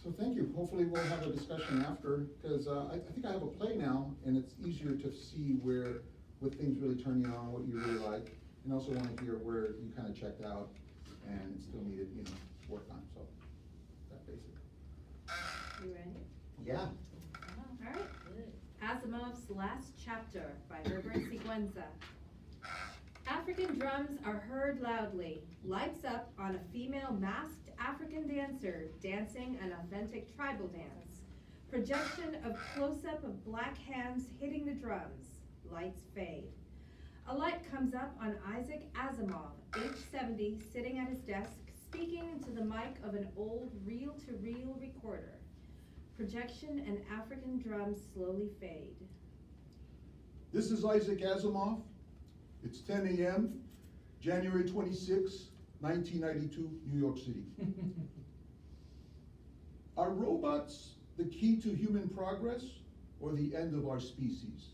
So thank you. Hopefully we'll have a discussion after, because I think I have a play now, and it's easier to see where, what things really turn you on, what you really like, and also want to hear where you kind of checked out and still needed, work on. So that basically. You ready? Yeah. All right. Good. Asimov's Last Chapter by Herbert Siguenza. African drums are heard loudly, lights up on a female masked African dancer dancing an authentic tribal dance. Projection of close-up of black hands hitting the drums. Lights fade. A light comes up on Isaac Asimov, age 70, sitting at his desk, speaking into the mic of an old reel-to-reel recorder. Projection and African drums slowly fade. This is Isaac Asimov. It's 10 a.m., January 26, 1992, New York City. Are robots the key to human progress or the end of our species?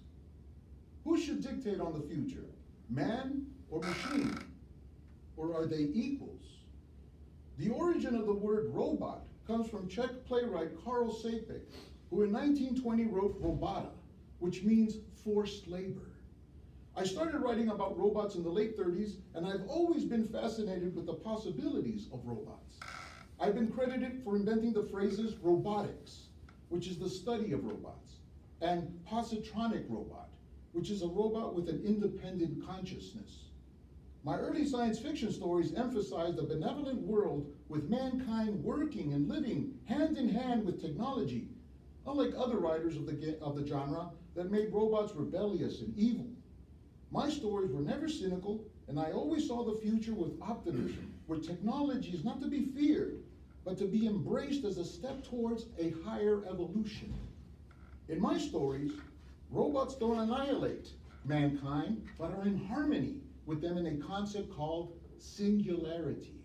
Who should dictate on the future, man or machine? Or are they equals? The origin of the word robot comes from Czech playwright Karl Čapek, who in 1920 wrote Robota, which means forced labor. I started writing about robots in the late 30s, and I've always been fascinated with the possibilities of robots. I've been credited for inventing the phrases robotics, which is the study of robots, and positronic robot, which is a robot with an independent consciousness. My early science fiction stories emphasized a benevolent world with mankind working and living hand in hand with technology, unlike other writers of the genre that made robots rebellious and evil. My stories were never cynical, and I always saw the future with optimism, where technology is not to be feared, but to be embraced as a step towards a higher evolution. In my stories, robots don't annihilate mankind, but are in harmony with them in a concept called singularity,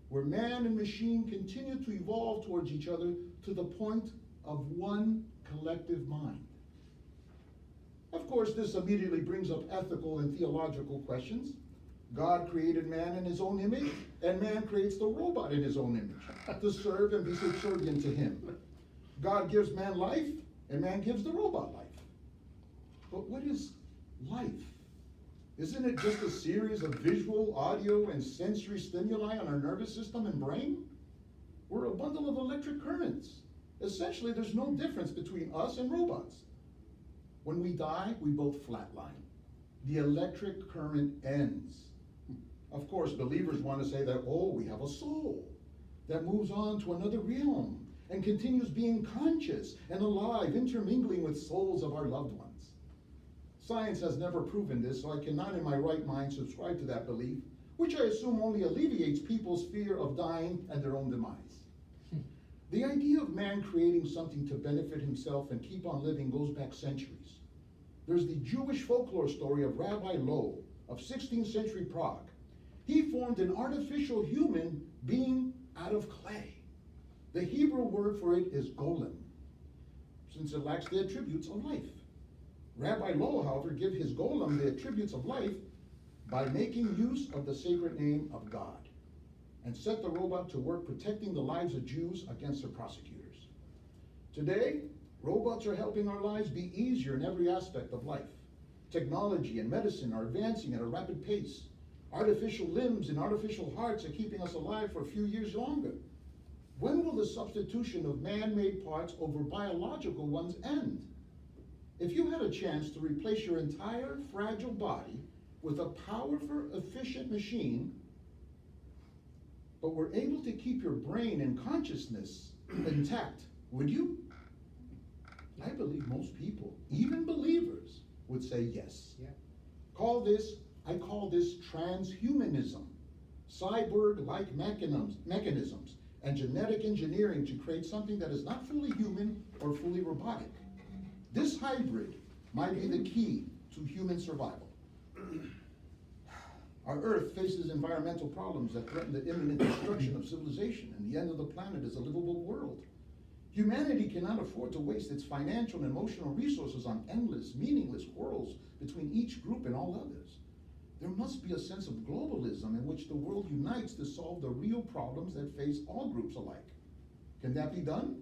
where man and machine continue to evolve towards each other to the point of one collective mind. Of course, this immediately brings up ethical and theological questions. God created man in his own image, and man creates the robot in his own image to serve and be subservient to him. God gives man life, and man gives the robot life. But what is life? Isn't it just a series of visual, audio, and sensory stimuli on our nervous system and brain? We're a bundle of electric currents. Essentially, there's no difference between us and robots. When we die, we both flatline. The electric current ends. Of course, believers want to say that, we have a soul that moves on to another realm and continues being conscious and alive, intermingling with souls of our loved ones. Science has never proven this, so I cannot in my right mind subscribe to that belief, which I assume only alleviates people's fear of dying and their own demise. The idea of man creating something to benefit himself and keep on living goes back centuries. There's the Jewish folklore story of Rabbi Lo of 16th century Prague. He formed an artificial human being out of clay. The Hebrew word for it is golem, since it lacks the attributes of life. Rabbi Lo, however, gave his golem the attributes of life by making use of the sacred name of God, and set the robot to work protecting the lives of Jews against their prosecutors. Today, robots are helping our lives be easier in every aspect of life. Technology and medicine are advancing at a rapid pace. Artificial limbs and artificial hearts are keeping us alive for a few years longer. When will the substitution of man-made parts over biological ones end? If you had a chance to replace your entire fragile body with a powerful, efficient machine, but were able to keep your brain and consciousness intact, would you? I believe most people, even believers, would say yes. Yeah. I call this transhumanism, cyborg-like mechanisms, and genetic engineering to create something that is not fully human or fully robotic. This hybrid might be the key to human survival. Our Earth faces environmental problems that threaten the imminent destruction of civilization, and the end of the planet is a livable world. Humanity cannot afford to waste its financial and emotional resources on endless, meaningless quarrels between each group and all others. There must be a sense of globalism in which the world unites to solve the real problems that face all groups alike. Can that be done?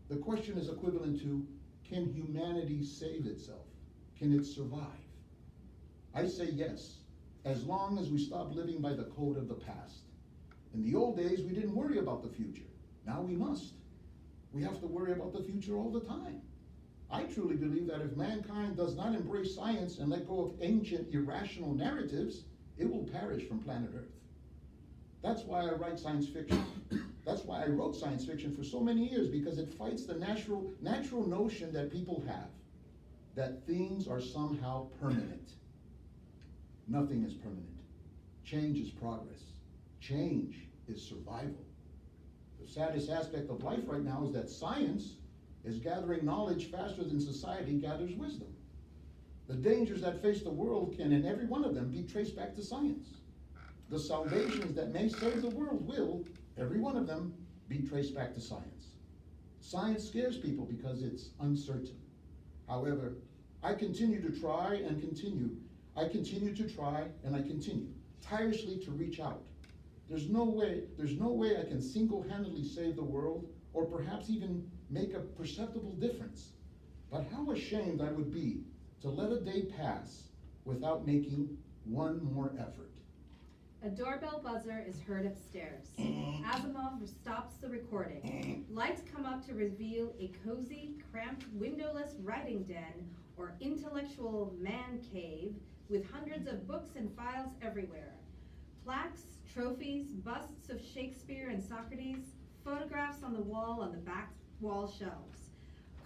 The question is equivalent to, can humanity save itself? Can it survive? I say yes, as long as we stop living by the code of the past. In the old days, we didn't worry about the future. Now we must. We have to worry about the future all the time. I truly believe that if mankind does not embrace science and let go of ancient irrational narratives, it will perish from planet Earth. That's why I write science fiction. That's why I wrote science fiction for so many years, because it fights the natural notion that people have, that things are somehow permanent. Nothing is permanent. Change is progress. Change is survival. The saddest aspect of life right now is that science is gathering knowledge faster than society gathers wisdom. The dangers that face the world can, in every one of them, be traced back to science. The salvations that may save the world will, every one of them, be traced back to science. Science scares people because it's uncertain. However, I continue to try and continue. I continue to try and I continue tirelessly to reach out. There's no way I can single-handedly save the world, or perhaps even make a perceptible difference. But how ashamed I would be to let a day pass without making one more effort. A doorbell buzzer is heard upstairs. Asimov stops the recording. Lights come up to reveal a cozy, cramped, windowless writing den or intellectual man cave with hundreds of books and files everywhere. Plaques, trophies, busts of Shakespeare and Socrates, photographs on the back wall shelves.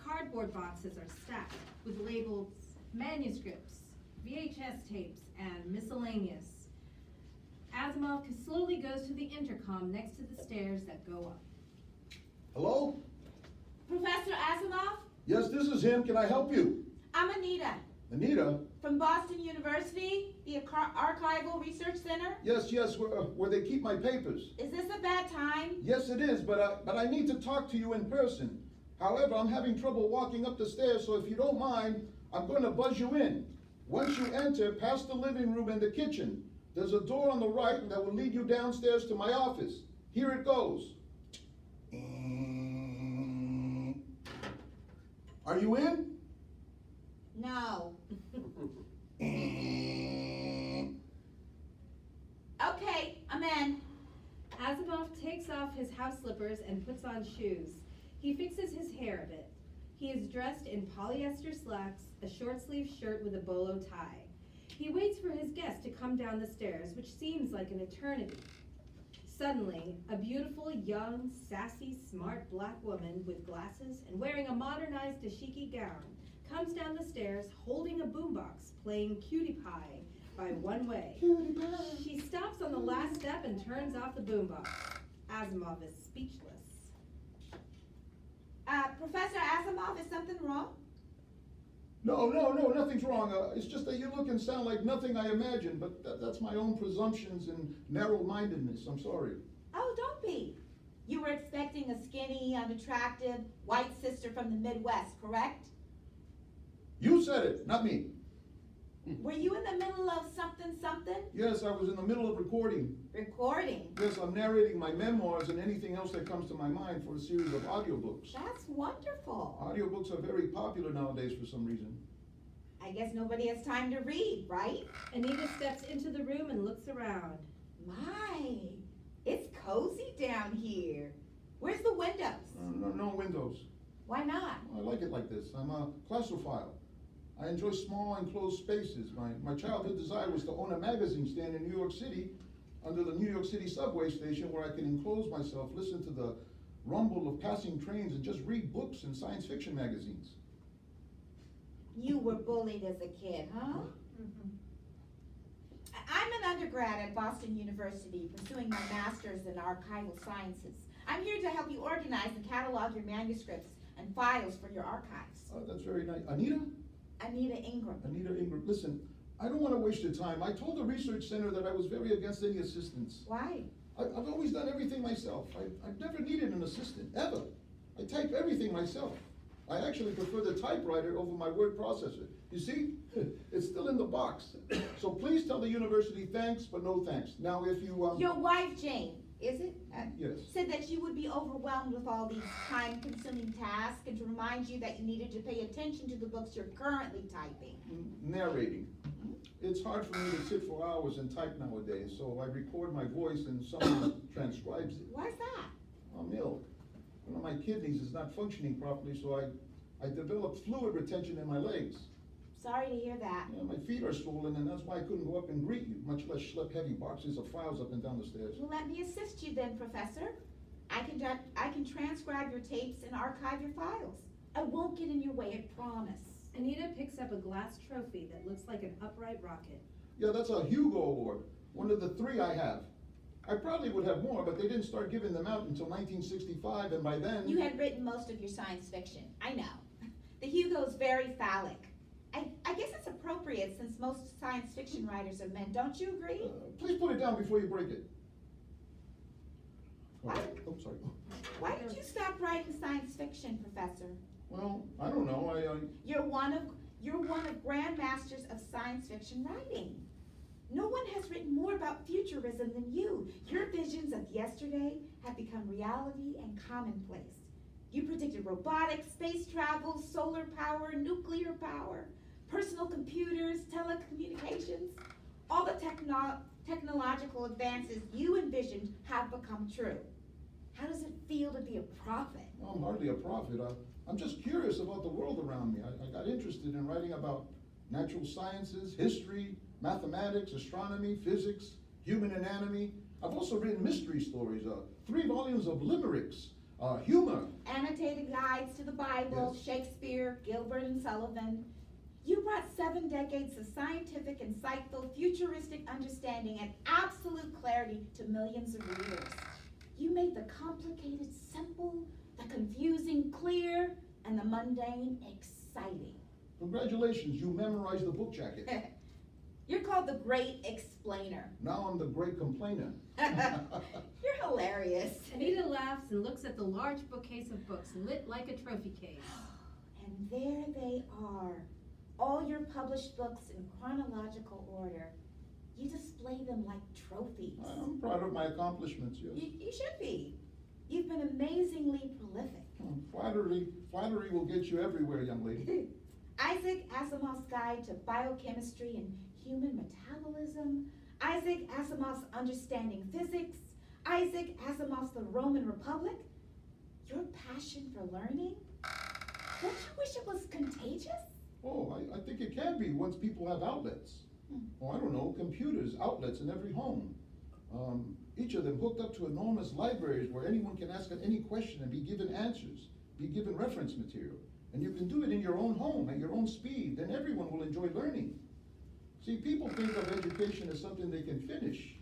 Cardboard boxes are stacked with labels, manuscripts, VHS tapes, and miscellaneous. Asimov slowly goes to the intercom next to the stairs that go up. Hello? Professor Asimov? Yes, this is him. Can I help you? I'm Anita. Anita? From Boston University, the Archival Research Center. Yes, where they keep my papers. Is this a bad time? Yes, it is, but I need to talk to you in person. However, I'm having trouble walking up the stairs, so if you don't mind, I'm going to buzz you in. Once you enter, past the living room and the kitchen, there's a door on the right that will lead you downstairs to my office. Here it goes. Are you in? No. Okay, I'm in. Asimov takes off his house slippers and puts on shoes. He fixes his hair a bit. He is dressed in polyester slacks, a short-sleeved shirt with a bolo tie. He waits for his guest to come down the stairs, which seems like an eternity. Suddenly, a beautiful, young, sassy, smart black woman with glasses and wearing a modernized dashiki gown comes down the stairs holding a boombox playing Cutie Pie by One Way. She stops on the last step and turns off the boombox. Asimov is speechless. Professor Asimov, is something wrong? No, nothing's wrong. It's just that you look and sound like nothing I imagined, but that's my own presumptions and narrow-mindedness. I'm sorry. Oh, don't be. You were expecting a skinny, unattractive, white sister from the Midwest, correct? You said it, not me. Were you in the middle of something? Yes, I was in the middle of recording. Recording? Yes, I'm narrating my memoirs and anything else that comes to my mind for a series of audiobooks. That's wonderful. Audiobooks are very popular nowadays for some reason. I guess nobody has time to read, right? Anita steps into the room and looks around. My, it's cozy down here. Where's the windows? No windows. Why not? I like it like this. I'm a claustrophile. I enjoy small enclosed spaces. My childhood desire was to own a magazine stand in New York City under the New York City subway station where I can enclose myself, listen to the rumble of passing trains, and just read books and science fiction magazines. You were bullied as a kid, huh? Mm-hmm. I'm an undergrad at Boston University pursuing my master's in archival sciences. I'm here to help you organize and catalog your manuscripts and files for your archives. That's very nice. Anita? Anita Ingram. Anita Ingram. Listen, I don't want to waste your time. I told the research center that I was very against any assistance. Why? I've always done everything myself. I've never needed an assistant, ever. I type everything myself. I actually prefer the typewriter over my word processor. You see, it's still in the box. So please tell the university thanks, but no thanks. Now if you, Your wife, Jane. is it? Yes. Said that you would be overwhelmed with all these time-consuming tasks and to remind you that you needed to pay attention to the books you're currently typing. Narrating. It's hard for me to sit for hours and type nowadays, so I record my voice and someone transcribes it. Why's that? I'm ill. One of my kidneys is not functioning properly, so I developed fluid retention in my legs. Sorry to hear that. Yeah, my feet are swollen, and that's why I couldn't go up and greet you, much less schlep heavy boxes of files up and down the stairs. Well, let me assist you then, Professor. I can transcribe your tapes and archive your files. I won't get in your way, I promise. Anita picks up a glass trophy that looks like an upright rocket. Yeah, that's a Hugo Award, one of the 3 I have. I probably would have more, but they didn't start giving them out until 1965, and by then... You had written most of your science fiction. I know. The Hugo's very phallic. I guess it's appropriate since most science fiction writers are men. Don't you agree? Please put it down before you break it. Oh, What? oh, sorry. Why did you stop writing science fiction, Professor? Well, I don't know. You're one of grandmasters of science fiction writing. No one has written more about futurism than you. Your visions of yesterday have become reality and commonplace. You predicted robotics, space travel, solar power, nuclear power, personal computers, telecommunications. All the technological advances you envisioned have become true. How does it feel to be a prophet? Well, I'm hardly a prophet. I'm just curious about the world around me. I got interested in writing about natural sciences, history, mathematics, astronomy, physics, human anatomy. I've also written mystery stories, 3 volumes of limericks, humor. Annotated guides to the Bible, Yes. Shakespeare, Gilbert and Sullivan. You brought 7 decades of scientific, insightful, futuristic understanding and absolute clarity to millions of readers. You made the complicated simple, the confusing clear, and the mundane exciting. Congratulations, you memorized the book jacket. You're called the Great Explainer. Now I'm the great complainer. You're hilarious. Anita laughs and looks at the large bookcase of books lit like a trophy case. And there they are, all your published books in chronological order. You display them like trophies. I'm proud of my accomplishments, yes. You should be. You've been amazingly prolific. Flattery will get you everywhere, young lady. Isaac Asimov's Guide to Biochemistry and Human Metabolism, Isaac Asimov's Understanding Physics, Isaac Asimov's The Roman Republic. Your passion for learning? Don't you wish it was contagious? Oh, I think it can be once people have outlets. Oh, I don't know, computers, outlets in every home. Each of them hooked up to enormous libraries where anyone can ask any question and be given answers, be given reference material. And you can do it in your own home, at your own speed, then everyone will enjoy learning. See, people think of education as something they can finish.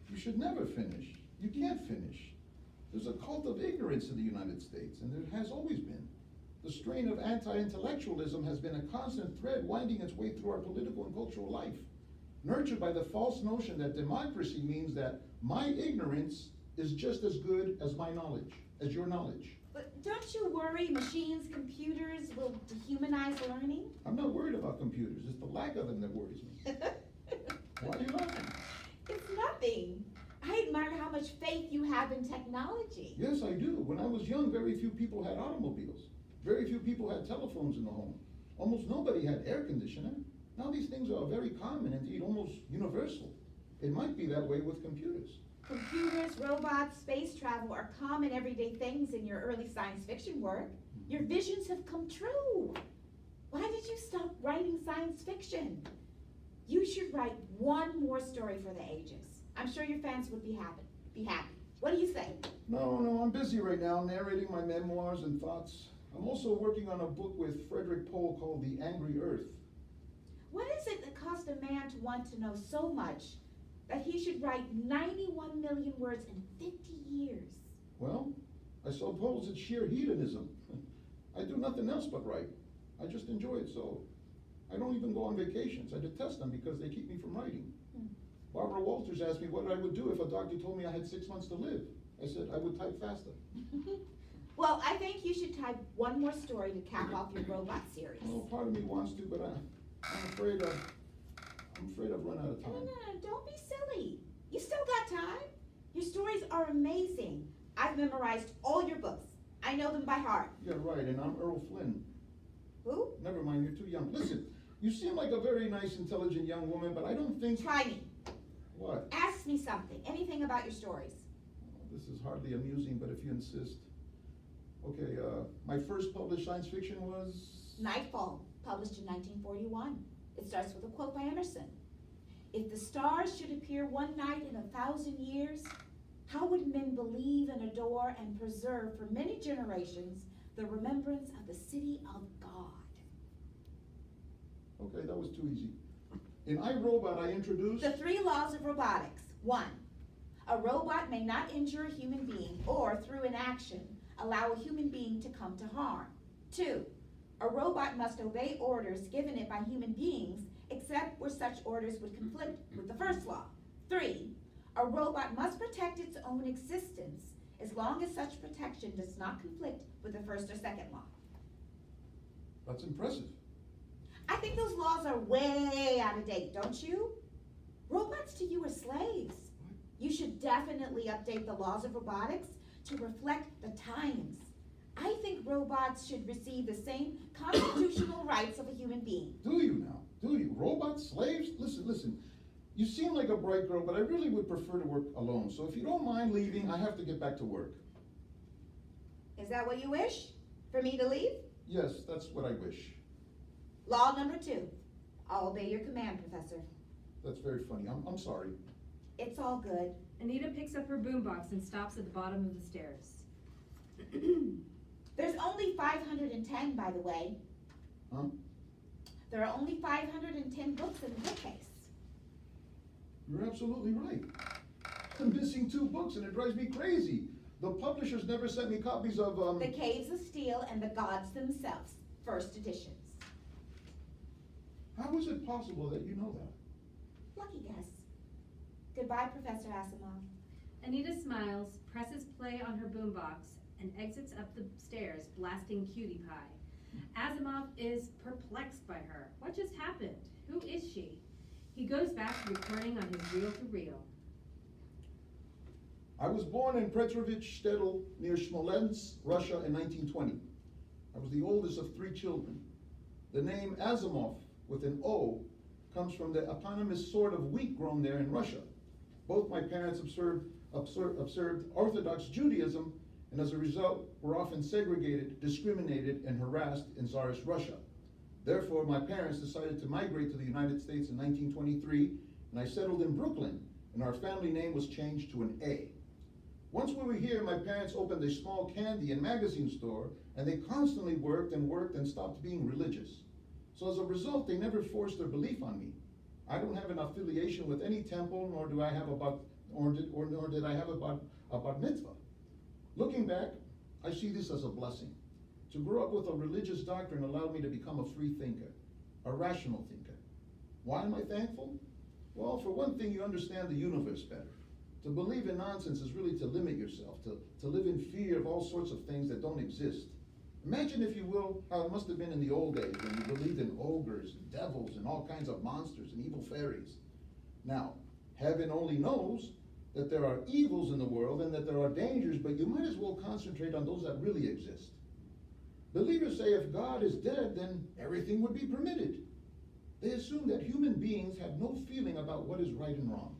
You should never finish. You can't finish. There's a cult of ignorance in the United States, and there has always been. The strain of anti-intellectualism has been a constant thread winding its way through our political and cultural life, nurtured by the false notion that democracy means that my ignorance is just as good as my knowledge, as your knowledge. But don't you worry machines, computers will dehumanize learning? I'm not worried about computers. It's the lack of them that worries me. Why are you laughing? It's nothing. I admire how much faith you have in technology. Yes, I do. When I was young, very few people had automobiles. Very few people had telephones in the home. Almost nobody had air conditioner. Now these things are very common, indeed almost universal. It might be that way with computers. Computers, robots, space travel are common everyday things in your early science fiction work. Your visions have come true. Why did you stop writing science fiction? You should write one more story for the ages. I'm sure your fans would be happy. What do you say? No, I'm busy right now narrating my memoirs and thoughts. I'm also working on a book with Frederick Pohl called The Angry Earth. What is it that caused a man to want to know so much that he should write 91 million words in 50 years? Well, I suppose it's sheer hedonism. I do nothing else but write. I just enjoy it, so I don't even go on vacations. I detest them because they keep me from writing. Barbara Walters asked me what I would do if a doctor told me I had 6 months to live. I said I would type faster. Well, I think you should type one more story to cap off your robot series. Well, part of me wants to, but I'm afraid I've run out of No, time. don't be silly. You still got time. Your stories are amazing. I've memorized all your books. I know them by heart. Yeah, right, and I'm Earl Flynn. Who? Never mind, you're too young. Listen, you seem like a very nice, intelligent young woman, but I don't think... Try me. What? Ask me something, anything about your stories. This is hardly amusing, but if you insist. Okay, my first published science fiction was... Nightfall, published in 1941. It starts with a quote by Emerson. If the stars should appear one night in 1,000 years, how would men believe and adore and preserve for many generations the remembrance of the city of God? Okay, that was too easy. In I, Robot, I introduced... The 3 laws of robotics. 1, a robot may not injure a human being or, through inaction, allow a human being to come to harm. 2, a robot must obey orders given it by human beings except where such orders would conflict with the first law. 3, a robot must protect its own existence as long as such protection does not conflict with the first or second law. That's impressive. I think those laws are way out of date, don't you? Robots to you are slaves. You should definitely update the laws of robotics to reflect the times. I think robots should receive the same constitutional rights of a human being. Do you now? Do you? Robots? Slaves? Listen. You seem like a bright girl, but I really would prefer to work alone. So if you don't mind leaving, I have to get back to work. Is that what you wish? For me to leave? Yes, that's what I wish. Law number 2. I'll obey your command, Professor. That's very funny. I'm sorry. It's all good. Anita picks up her boombox and stops at the bottom of the stairs. There's only 510, by the way. Huh? There are only 510 books in the bookcase. You're absolutely right. I'm missing 2 books and it drives me crazy. The publishers never sent me copies of, The Caves of Steel and the Gods Themselves, first editions. How is it possible that you know that? Lucky guess. Goodbye, Professor Asimov. Anita smiles, presses play on her boombox, and exits up the stairs, blasting Cutie Pie. Asimov is perplexed by her. What just happened? Who is she? He goes back to recording on his reel-to-reel. I was born in Petrovich Shtetl near Smolensk, Russia in 1920. I was the oldest of 3 children. The name Asimov, with an O, comes from the eponymous sort of wheat grown there in Russia. Both my parents observed Orthodox Judaism, and as a result were often segregated, discriminated, and harassed in Tsarist Russia. Therefore, my parents decided to migrate to the United States in 1923, and I settled in Brooklyn, and our family name was changed to an A. Once we were here, my parents opened a small candy and magazine store, and they constantly worked and stopped being religious. So as a result, they never forced their belief on me. I don't have an affiliation with any temple, nor did I have a bat mitzvah. Looking back, I see this as a blessing. To grow up with a religious doctrine allowed me to become a free thinker, a rational thinker. Why am I thankful? Well, for one thing, you understand the universe better. To believe in nonsense is really to limit yourself, to live in fear of all sorts of things that don't exist. Imagine, if you will, how it must have been in the old days when you believed in ogres and devils and all kinds of monsters and evil fairies. Now, heaven only knows that there are evils in the world and that there are dangers, but you might as well concentrate on those that really exist. Believers say if God is dead, then everything would be permitted. They assume that human beings have no feeling about what is right and wrong.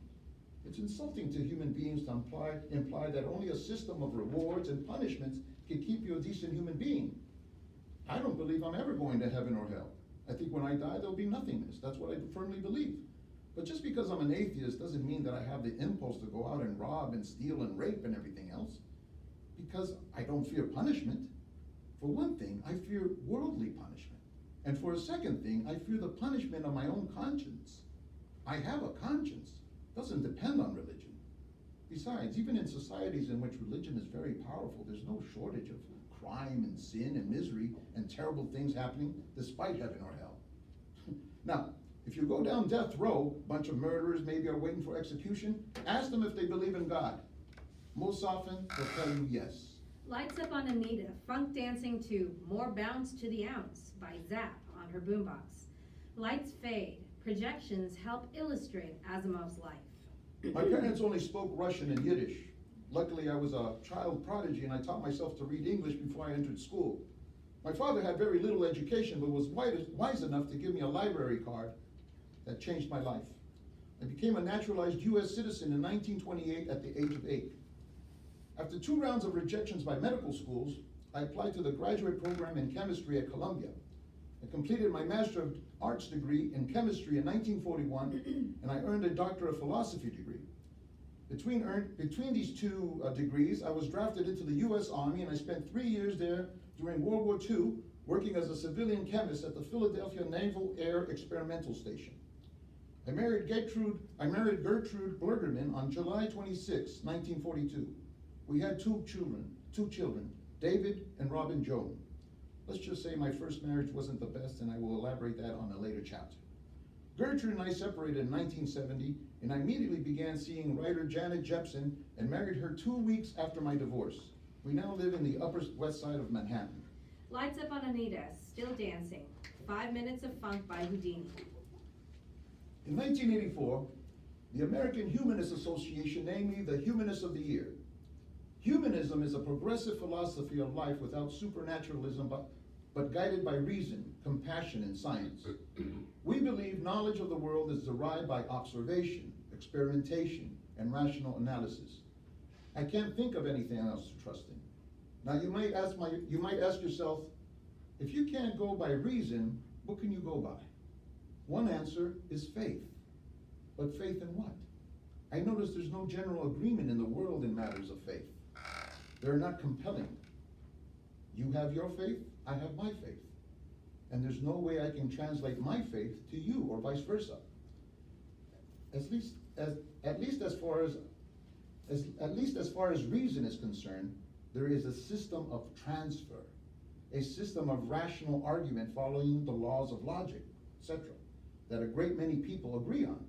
It's insulting to human beings to imply that only a system of rewards and punishments can keep you a decent human being. I don't believe I'm ever going to heaven or hell. I think when I die, there'll be nothingness. That's what I firmly believe. But just because I'm an atheist doesn't mean that I have the impulse to go out and rob and steal and rape and everything else. Because I don't fear punishment. For one thing, I fear worldly punishment. And for a second thing, I fear the punishment of my own conscience. I have a conscience. It doesn't depend on religion. Besides, even in societies in which religion is very powerful, there's no shortage of crime and sin and misery and terrible things happening despite heaven or hell. Now, if you go down death row, a bunch of murderers maybe are waiting for execution, ask them if they believe in God. Most often, they'll tell you yes. Lights up on Anita, funk dancing to More Bounce to the Ounce by Zap on her boombox. Lights fade. Projections help illustrate Asimov's life. My parents only spoke Russian and Yiddish. Luckily, I was a child prodigy and I taught myself to read English before I entered school. My father had very little education, but was wise enough to give me a library card that changed my life. I became a naturalized US citizen in 1928 at the age of 8. After 2 rounds of rejections by medical schools, I applied to the graduate program in chemistry at Columbia. I completed my Master of Arts degree in chemistry in 1941, and I earned a Doctor of Philosophy degree. Between these 2 degrees, I was drafted into the US Army, and I spent 3 years there during World War II, working as a civilian chemist at the Philadelphia Naval Air Experimental Station. I married Gertrude Bergerman on July 26, 1942. We had 2 children, David and Robin Joan. Let's just say my first marriage wasn't the best, and I will elaborate that on a later chapter. Gertrude and I separated in 1970, and I immediately began seeing writer Janet Jepson and married her 2 weeks after my divorce. We now live in the Upper West Side of Manhattan. Lights up on Anita, still dancing. 5 minutes of funk by Houdini. In 1984, the American Humanist Association named me the Humanist of the Year. Humanism is a progressive philosophy of life without supernaturalism, but guided by reason, compassion, and science. We believe knowledge of the world is derived by observation, experimentation, and rational analysis. I can't think of anything else to trust in. Now you might ask yourself, if you can't go by reason, what can you go by? One answer is faith. But faith in what? I notice there's no general agreement in the world in matters of faith. They're not compelling. You have your faith, I have my faith. And there's no way I can translate my faith to you or vice versa. At least as far as reason is concerned, there is a system of transfer, a system of rational argument following the laws of logic, etc., that a great many people agree on.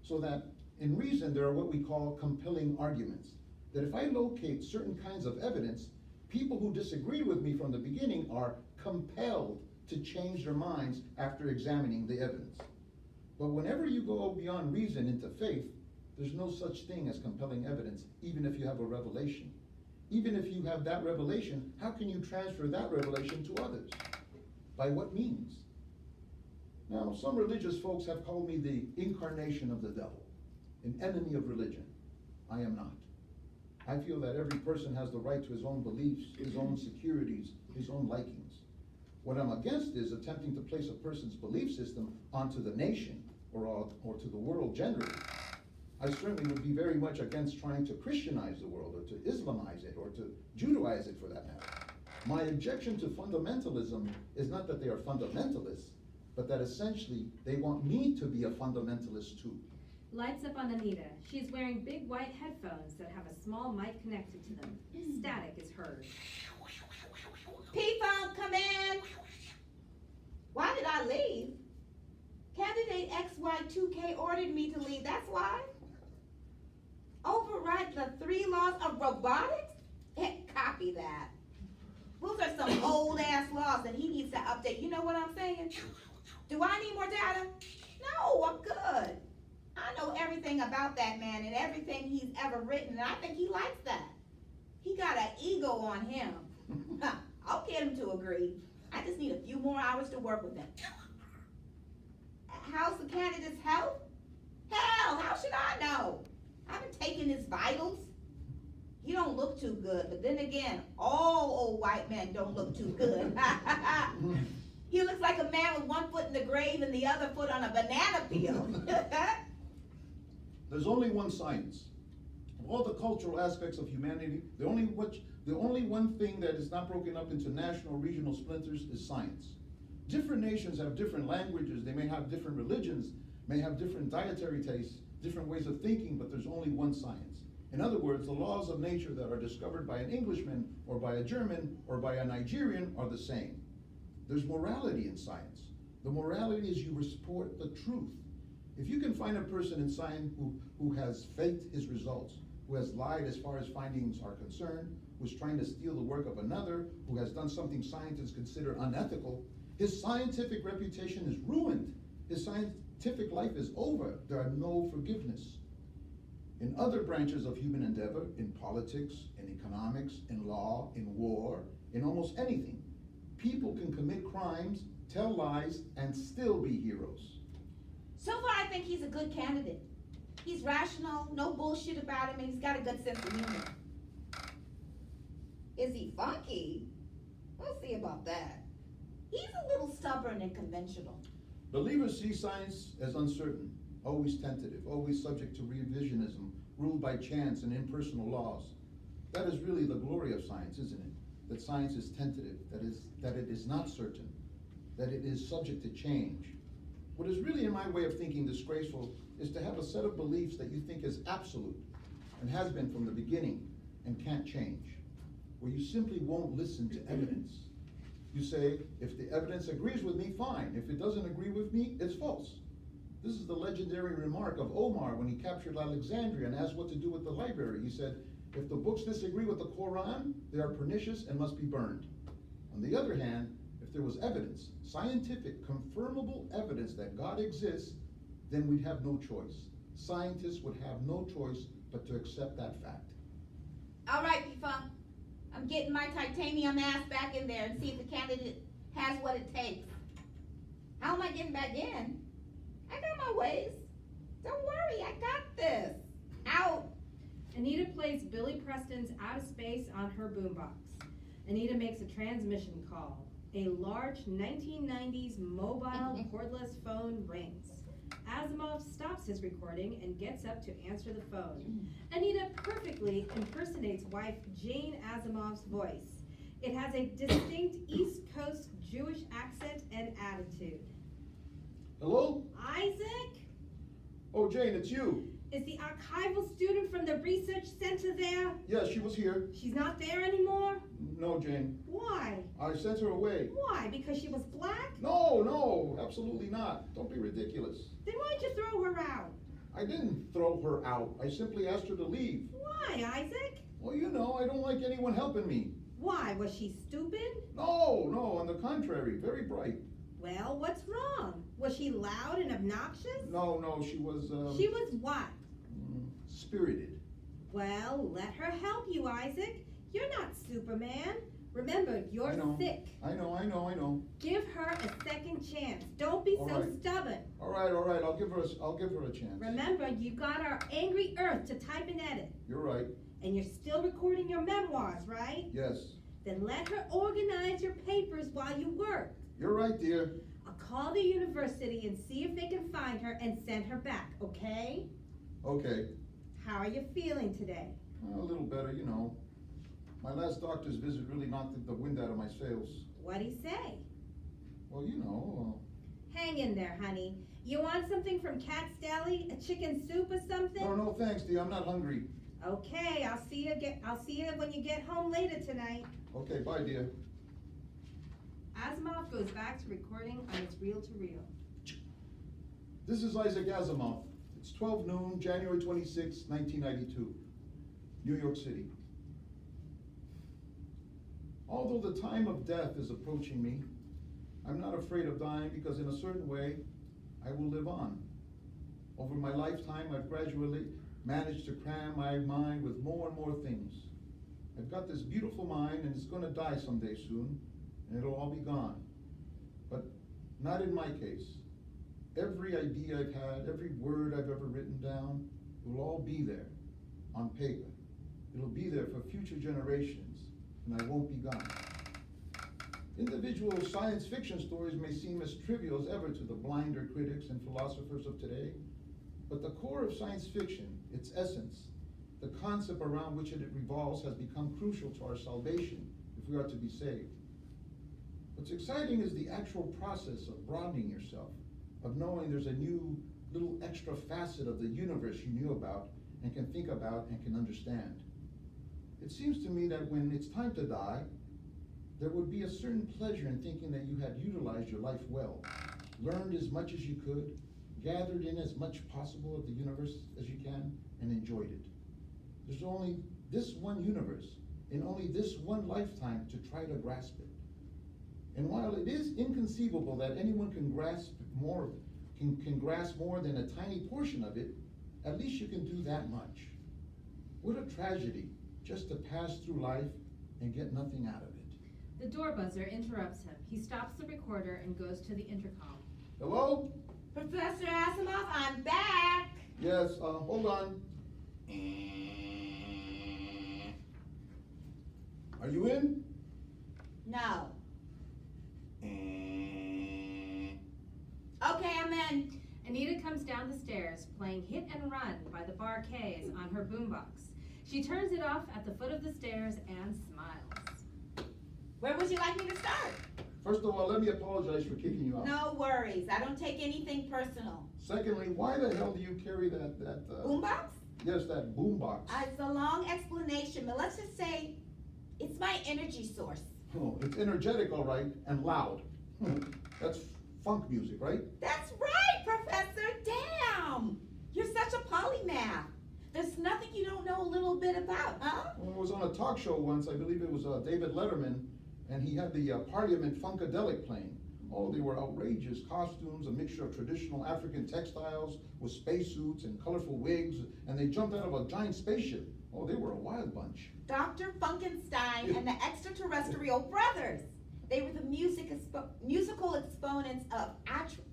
So that in reason, there are what we call compelling arguments. That if I locate certain kinds of evidence, people who disagreed with me from the beginning are compelled to change their minds after examining the evidence. But whenever you go beyond reason into faith, there's no such thing as compelling evidence, even if you have a revelation. Even if you have that revelation, how can you transfer that revelation to others? By what means? Now, some religious folks have called me the incarnation of the devil, an enemy of religion. I am not. I feel that every person has the right to his own beliefs, his own securities, his own likings. What I'm against is attempting to place a person's belief system onto the nation or to the world generally. I certainly would be very much against trying to Christianize the world or to Islamize it or to Judaize it for that matter. My objection to fundamentalism is not that they are fundamentalists, but that essentially they want me to be a fundamentalist too. Lights up on Anita. She's wearing big white headphones that have a small mic connected to them. Static is heard. P-Funk, come in. Why did I leave? Candidate XY2K ordered me to leave, that's why. Override the 3 laws of robotics? Copy that. Those are some old ass laws that he needs to update. You know what I'm saying? Do I need more data? No, I'm good. I know everything about that man and everything he's ever written, and I think he likes that. He got an ego on him. I'll get him to agree. I just need a few more hours to work with him. How's the candidate's health? Hell, how should I know? I haven't taken his vitals. He don't look too good, but then again, all old white men don't look too good. He looks like a man with one foot in the grave and the other foot on a banana peel. There's only one science. Of all the cultural aspects of humanity, the only one thing that is not broken up into national, regional splinters is science. Different nations have different languages, they may have different religions, may have different dietary tastes, different ways of thinking, but there's only one science. In other words, the laws of nature that are discovered by an Englishman or by a German or by a Nigerian are the same. There's morality in science. The morality is you report the truth. If you can find a person in science who has faked his results, who has lied as far as findings are concerned, who's trying to steal the work of another, who has done something scientists consider unethical, his scientific reputation is ruined. His scientific life is over. There are no forgiveness. In other branches of human endeavor, in politics, in economics, in law, in war, in almost anything, people can commit crimes, tell lies, and still be heroes. So far, I think he's a good candidate. He's rational, no bullshit about him, and he's got a good sense of humor. Is he funky? We'll see about that. He's a little stubborn and conventional. Believers see science as uncertain, always tentative, always subject to revisionism, ruled by chance and impersonal laws. That is really the glory of science, isn't it? That science is tentative, that it is not certain, that it is subject to change. What is really, in my way of thinking, disgraceful is to have a set of beliefs that you think is absolute and has been from the beginning and can't change, where you simply won't listen to evidence. You say, if the evidence agrees with me, fine. If it doesn't agree with me, it's false. This is the legendary remark of Omar when he captured Alexandria and asked what to do with the library. He said, if the books disagree with the Quran, they are pernicious and must be burned. On the other hand, if there was evidence, scientific, confirmable evidence that God exists, then we'd have no choice. Scientists would have no choice but to accept that fact. All right, P-Funk. I'm getting my titanium ass back in there and see if the candidate has what it takes. How am I getting back in? I got my ways. Don't worry, I got this. Out. Anita plays Billy Preston's Out of Space on her boombox. Anita makes a transmission call. A large 1990s mobile cordless phone rings. Asimov stops his recording and gets up to answer the phone. Anita perfectly impersonates wife Jane Asimov's voice. It has a distinct East Coast Jewish accent and attitude. Hello? Isaac? Oh, Jane, it's you. Is the archival student from the research center there? Yes, she was here. She's not there anymore? No, Jane. Why? I sent her away. Why? Because she was black? No, absolutely not. Don't be ridiculous. Then why'd you throw her out? I didn't throw her out. I simply asked her to leave. Why, Isaac? Well, you know, I don't like anyone helping me. Why? Was she stupid? No, on the contrary, very bright. Well, what's wrong? Was she loud and obnoxious? No, she was, She was what? spirited. Well, let her help you, Isaac. You're not Superman. Remember, you're I know. sick. I know. Give her a second chance. Don't be All so right. stubborn. All right, I'll give her a chance. Remember, you got our angry Earth to type and edit. You're right. And you're still recording your memoirs, right? Yes. Then let her organize your papers while you work. You're right, dear. I'll call the university and see if they can find her and send her back, okay? Okay. How are you feeling today? A little better, you know. My last doctor's visit really knocked the wind out of my sails. What'd he say? Well, you know. Hang in there, honey. You want something from Cat's Deli? A chicken soup or something? No, thanks, dear. I'm not hungry. Okay, I'll see you when you get home later tonight. Okay, bye, dear. Asimov goes back to recording on his reel-to-reel. This is Isaac Asimov. It's 12 noon, January 26, 1992, New York City. Although the time of death is approaching me, I'm not afraid of dying because in a certain way, I will live on. Over my lifetime, I've gradually managed to cram my mind with more and more things. I've got this beautiful mind and it's going to die someday soon, and it'll all be gone. But not in my case. Every idea I've had, every word I've ever written down, will all be there on paper. It'll be there for future generations, and I won't be gone. Individual science fiction stories may seem as trivial as ever to the blinder critics and philosophers of today, but the core of science fiction, its essence, the concept around which it revolves has become crucial to our salvation if we are to be saved. What's exciting is the actual process of broadening yourself, of knowing there's a new little extra facet of the universe you knew about and can think about and can understand. It seems to me that when it's time to die, there would be a certain pleasure in thinking that you had utilized your life well, learned as much as you could, gathered in as much possible of the universe as you can, and enjoyed it. There's only this one universe, in only this one lifetime to try to grasp it. And while it is inconceivable that anyone can grasp more than a tiny portion of it, At least you can do that much. What a tragedy, just to pass through life and get nothing out of it. The door buzzer interrupts him. He stops the recorder and goes to the intercom. Hello? Professor Asimov, I'm back. Yes, hold on. Are you in? No. Okay, I'm in. Anita comes down the stairs, playing Hit and Run by the Bar-Kays on her boombox. She turns it off at the foot of the stairs and smiles. Where would you like me to start? First of all, let me apologize for kicking you out. No worries. I don't take anything personal. Secondly, why the hell do you carry that Boombox? Yes, that boombox. It's a long explanation, but let's just say it's my energy source. Oh, it's energetic, all right, and loud. That's funk music, right? That's right, Professor. Damn! You're such a polymath. There's nothing you don't know a little bit about, huh? Well, I was on a talk show once, I believe it was David Letterman, and he had the Parliament Funkadelic playing. Oh, they were outrageous costumes, a mixture of traditional African textiles with spacesuits and colorful wigs, and they jumped out of a giant spaceship. Oh, they were a wild bunch. Dr. Funkenstein and the Extraterrestrial Brothers. They were the musical exponents of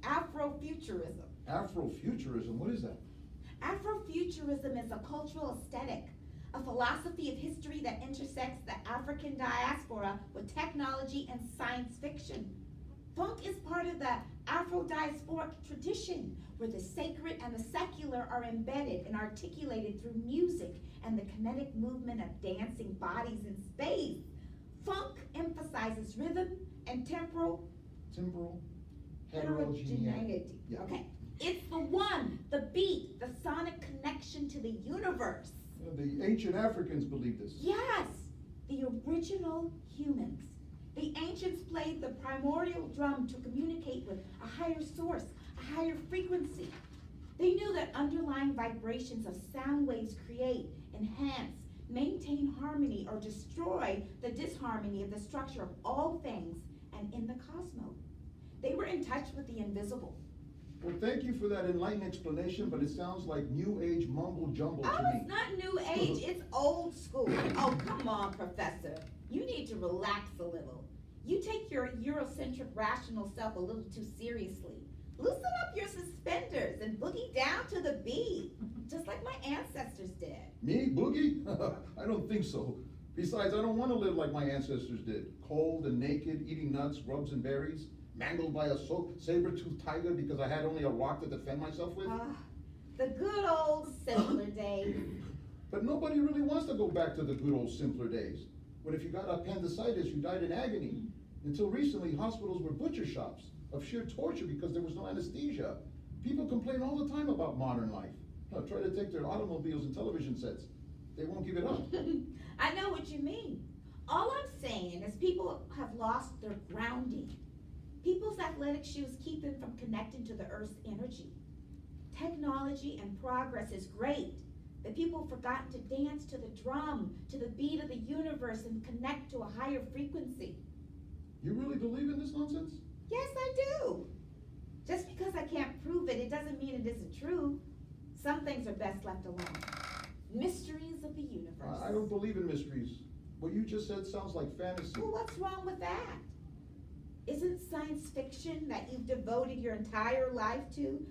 Afrofuturism. Afrofuturism, what is that? Afrofuturism is a cultural aesthetic, a philosophy of history that intersects the African diaspora with technology and science fiction. Funk is part of the Afro-diasporic tradition, where the sacred and the secular are embedded and articulated through music and the kinetic movement of dancing bodies in space. Funk emphasizes rhythm and temporal heterogeneity. Yeah. Okay. It's the one, the beat, the sonic connection to the universe. The ancient Africans believed this. Yes, the original humans. The ancients played the primordial drum to communicate with a higher source, a higher frequency. They knew that underlying vibrations of sound waves create, enhance, maintain harmony, or destroy the disharmony of the structure of all things and in the cosmos. They were in touch with the invisible. Well, thank you for that enlightened explanation, but it sounds like New Age mumble jumble to me. It's not new age, it's old school. Oh, come on, Professor. You need to relax a little. You take your Eurocentric rational self a little too seriously. Loosen up your suspenders and boogie down to the beat, just like my ancestors did. Me, Boogie? I don't think so. Besides, I don't want to live like my ancestors did. Cold and naked, eating nuts, grubs, and berries. Mangled by a saber-toothed tiger because I had only a rock to defend myself with. The good old simpler days. But nobody really wants to go back to the good old simpler days. When if you got appendicitis, you died in agony. Until recently, hospitals were butcher shops of sheer torture because there was no anesthesia. People complain all the time about modern life. Try to take their automobiles and television sets. They won't give it up. I know what you mean. All I'm saying is people have lost their grounding. People's athletic shoes keep them from connecting to the Earth's energy. Technology and progress is great, but people have forgotten to dance to the drum, to the beat of the universe, and connect to a higher frequency. You really believe in this nonsense? Yes, I do. Just because I can't prove it, it doesn't mean it isn't true. Some things are best left alone. Mysteries of the universe. I don't believe in mysteries. What you just said sounds like fantasy. Well, what's wrong with that? Isn't science fiction that you've devoted your entire life to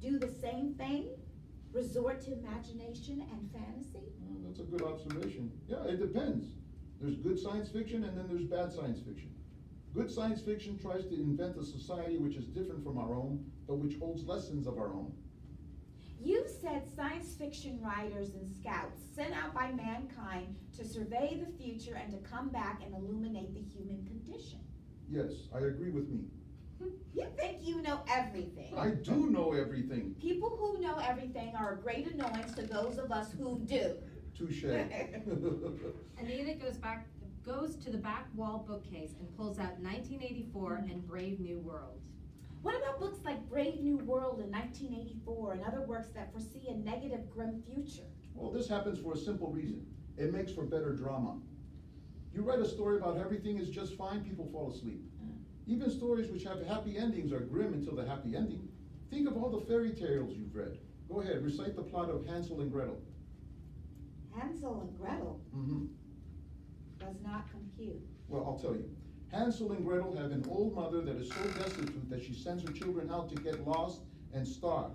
do the same thing? Resort to imagination and fantasy? Well, that's a good observation. Yeah, it depends. There's good science fiction and then there's bad science fiction. Good science fiction tries to invent a society which is different from our own, but which holds lessons of our own. You said science fiction writers and scouts sent out by mankind to survey the future and to come back and illuminate the human condition. Yes, I agree with me. You think you know everything. I do know everything. People who know everything are a great annoyance to those of us who do. Touche. Anita goes to the back wall bookcase and pulls out 1984 and Brave New World. What about books like Brave New World in 1984 and other works that foresee a negative, grim future? Well, this happens for a simple reason. It makes for better drama. You write a story about everything is just fine, people fall asleep. Even stories which have happy endings are grim until the happy ending. Think of all the fairy tales you've read. Go ahead, recite the plot of Hansel and Gretel. Hansel and Gretel Mm-hmm. does not compute. Well, I'll tell you. Hansel and Gretel have an old mother that is so destitute that she sends her children out to get lost and starve,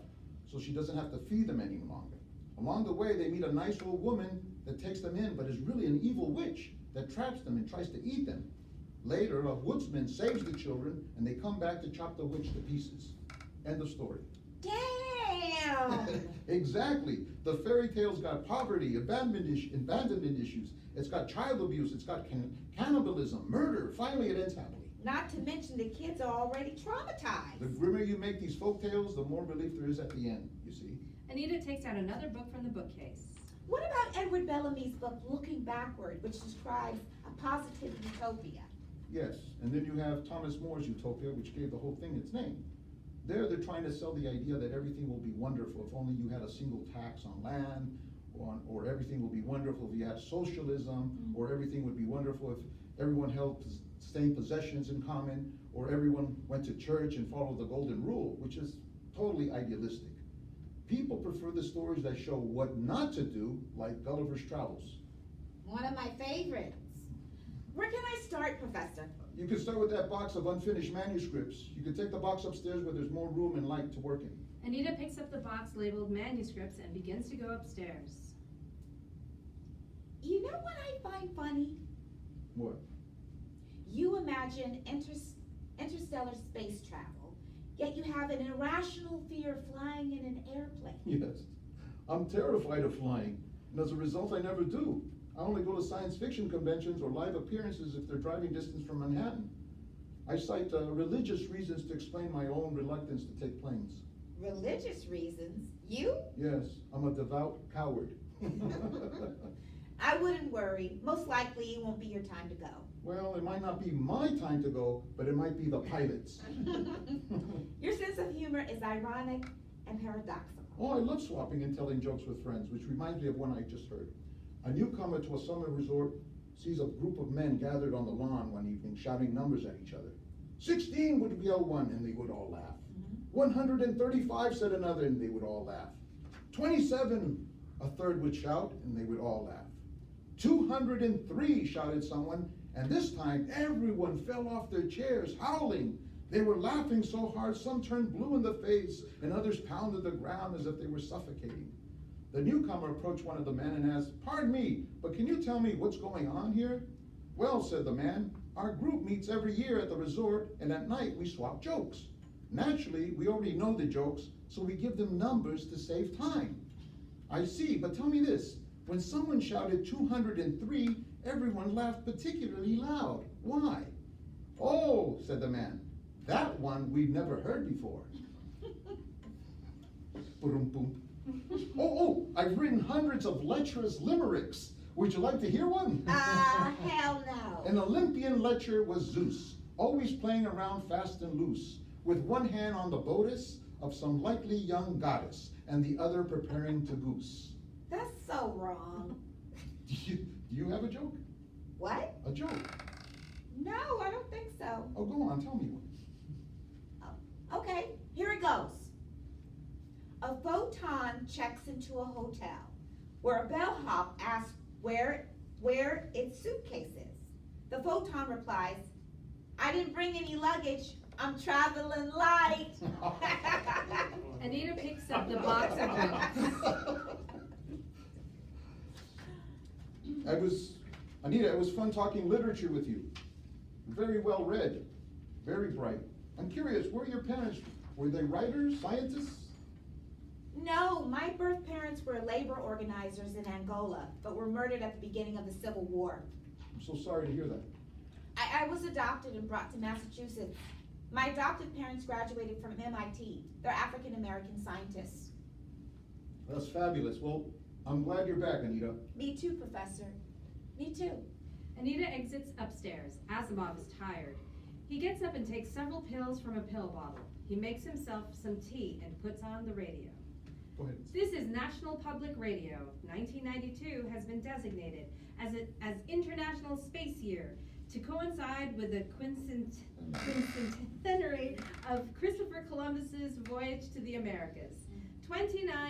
so she doesn't have to feed them any longer. Along the way, they meet a nice old woman that takes them in, but is really an evil witch that traps them and tries to eat them. Later, a woodsman saves the children, and they come back to chop the witch to pieces. End of story. Damn! Exactly. The fairy tale's got poverty, abandonment issues. It's got child abuse. It's got cannibalism, murder. Finally, it ends happily. Not to mention the kids are already traumatized. The grimmer you make these folk tales, the more relief there is at the end, you see. Anita takes out another book from the bookcase. What about Edward Bellamy's book, Looking Backward, which describes a positive utopia? Yes, and then you have Thomas More's Utopia, which gave the whole thing its name. There, they're trying to sell the idea that everything will be wonderful if only you had a single tax on land, or everything will be wonderful if you had socialism, or everything would be wonderful if everyone held same possessions in common, or everyone went to church and followed the golden rule, which is totally idealistic. People prefer the stories that show what not to do, like Gulliver's Travels. One of my favorites. Where can I start, Professor? You can start with that box of unfinished manuscripts. You can take the box upstairs where there's more room and light to work in. Anita picks up the box labeled manuscripts and begins to go upstairs. You know what I find funny? What? You imagine interstellar space travel, yet you have an irrational fear of flying in an airplane. Yes. I'm terrified of flying, and as a result, I never do. I only go to science fiction conventions or live appearances if they're driving distance from Manhattan. I cite religious reasons to explain my own reluctance to take planes. Religious reasons? You? Yes, I'm a devout coward. I wouldn't worry. Most likely it won't be your time to go. Well, it might not be my time to go, but it might be the pilot's. Your sense of humor is ironic and paradoxical. Oh, I love swapping and telling jokes with friends, which reminds me of one I just heard. A newcomer to a summer resort sees a group of men gathered on the lawn one evening shouting numbers at each other. 16 would yell one, and they would all laugh. 135, said another, and they would all laugh. 27, a third would shout, and they would all laugh. 203, shouted someone, and this time everyone fell off their chairs, howling. They were laughing so hard some turned blue in the face, and others pounded the ground as if they were suffocating. The newcomer approached one of the men and asked, "Pardon me, but can you tell me what's going on here?" "Well," said the man, "our group meets every year at the resort, and at night we swap jokes. Naturally, we already know the jokes, so we give them numbers to save time." "I see, but tell me this. When someone shouted 203, everyone laughed particularly loud. Why?" "Oh," said the man, "that one we've never heard before." Boom, boom. Oh, I've written hundreds of lecherous limericks. Would you like to hear one? Hell no. An Olympian lecher was Zeus, always playing around fast and loose, with one hand on the bodice of some likely young goddess, and the other preparing to goose. That's so wrong. Do you have a joke? What? A joke? No, I don't think so. Oh, go on, tell me one. Okay, here it goes. A photon checks into a hotel where a bellhop asks where its suitcase is. The photon replies, "I didn't bring any luggage. I'm traveling light." Anita picks up the box of books. Anita, it was fun talking literature with you. Very well read, very bright. I'm curious, were your parents, were they writers, scientists? No, my birth parents were labor organizers in Angola, but were murdered at the beginning of the Civil War. I'm so sorry to hear that. I was adopted and brought to Massachusetts. My adopted parents graduated from MIT. They're African American scientists. That's fabulous. Well, I'm glad you're back, Anita. Me too, Professor. Me too. Anita exits upstairs. Asimov is tired. He gets up and takes several pills from a pill bottle. He makes himself some tea and puts on the radio. Go ahead. This is National Public Radio. 1992 has been designated as International Space Year to coincide with the quincentenary of Christopher Columbus's voyage to the Americas. 29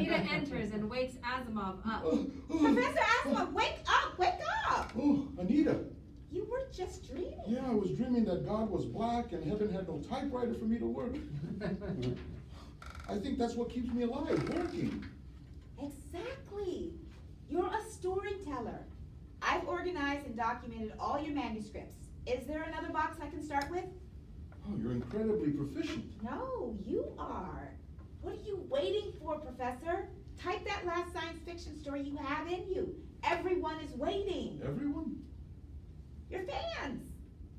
Anita enters and wakes Asimov up. Professor Asimov, wake up, wake up! Oh, Anita. You were just dreaming. Yeah, I was dreaming that God was black and heaven had no typewriter for me to work. I think that's what keeps me alive, working. Exactly. You're a storyteller. I've organized and documented all your manuscripts. Is there another box I can start with? Oh, you're incredibly proficient. No, you are. What are you waiting for, Professor? Type that last science fiction story you have in you. Everyone is waiting. Everyone? Your fans.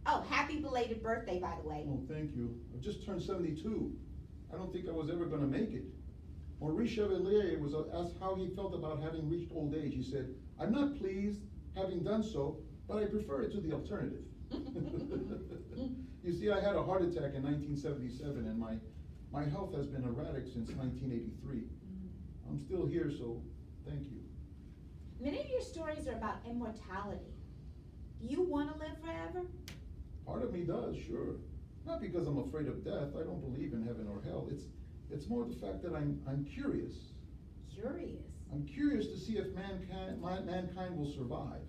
Oh, happy belated birthday, by the way. Oh, thank you. I just turned 72. I don't think I was ever going to make it. Maurice Chevalier was asked how he felt about having reached old age. He said, "I'm not pleased having done so, but I prefer it to the alternative." You see, I had a heart attack in 1977, and my health has been erratic since 1983. I'm still here, so thank you. Many of your stories are about immortality. Do you want to live forever? Part of me does, sure. Not because I'm afraid of death. I don't believe in heaven or hell. It's more the fact that I'm curious. Curious. I'm curious to see if mankind will survive.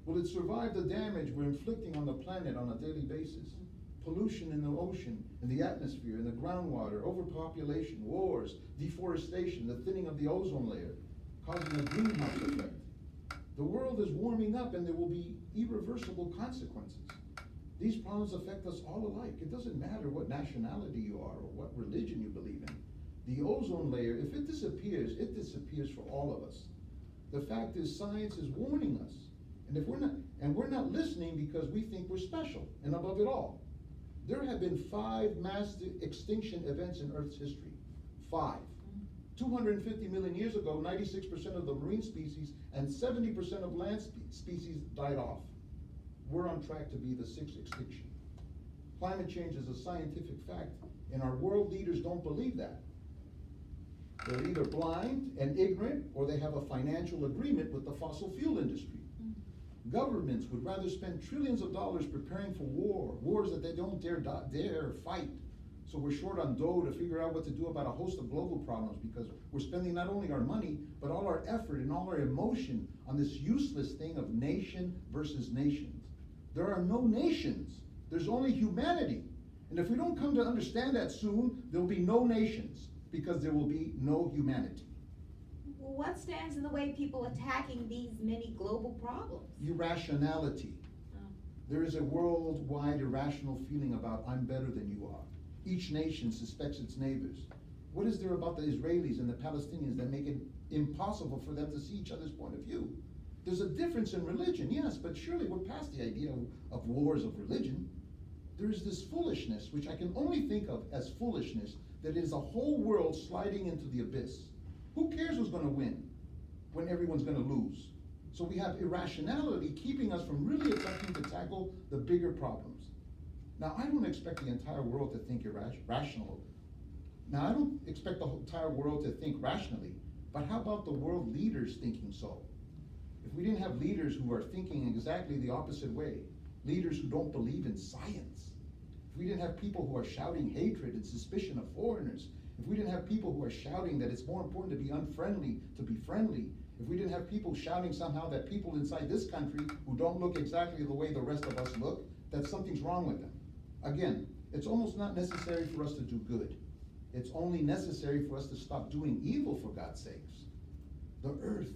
Will it survive the damage we're inflicting on the planet on a daily basis? Pollution in the ocean, in the atmosphere, in the groundwater, overpopulation, wars, deforestation, the thinning of the ozone layer, causing a greenhouse effect. The world is warming up and there will be irreversible consequences. These problems affect us all alike. It doesn't matter what nationality you are or what religion you believe in. The ozone layer, if it disappears for all of us. The fact is, science is warning us. And if we're not listening because we think we're special and above it all. There have been 5 mass extinction events in Earth's history. 5. 250 million years ago, 96% of the marine species and 70% of land species died off. We're on track to be the 6th extinction. Climate change is a scientific fact, and our world leaders don't believe that. They're either blind and ignorant, or they have a financial agreement with the fossil fuel industry. Governments would rather spend trillions of dollars preparing for wars that they don't dare fight. So we're short on dough to figure out what to do about a host of global problems, because we're spending not only our money, but all our effort and all our emotion on this useless thing of nation versus nations. There are no nations. There's only humanity. And if we don't come to understand that soon, there'll be no nations, because there will be no humanity. What stands in the way of people attacking these many global problems? Irrationality. There is a worldwide irrational feeling about I'm better than you are. Each nation suspects its neighbors. What is there about the Israelis and the Palestinians that make it impossible for them to see each other's point of view? There's a difference in religion, yes, but surely we're past the idea of wars of religion. There is this foolishness, which I can only think of as foolishness, that is a whole world sliding into the abyss. Who cares who's going to win when everyone's going to lose? So we have irrationality keeping us from really attempting to tackle the bigger problems. Now, I don't expect the entire world to think rational. Now, I don't expect the entire world to think rationally, but how about the world leaders thinking so? If we didn't have leaders who are thinking exactly the opposite way, leaders who don't believe in science, if we didn't have people who are shouting hatred and suspicion of foreigners, if we didn't have people who are shouting that it's more important to be unfriendly to be friendly, if we didn't have people shouting somehow that people inside this country who don't look exactly the way the rest of us look, that something's wrong with them. Again, it's almost not necessary for us to do good. It's only necessary for us to stop doing evil, for God's sakes. The earth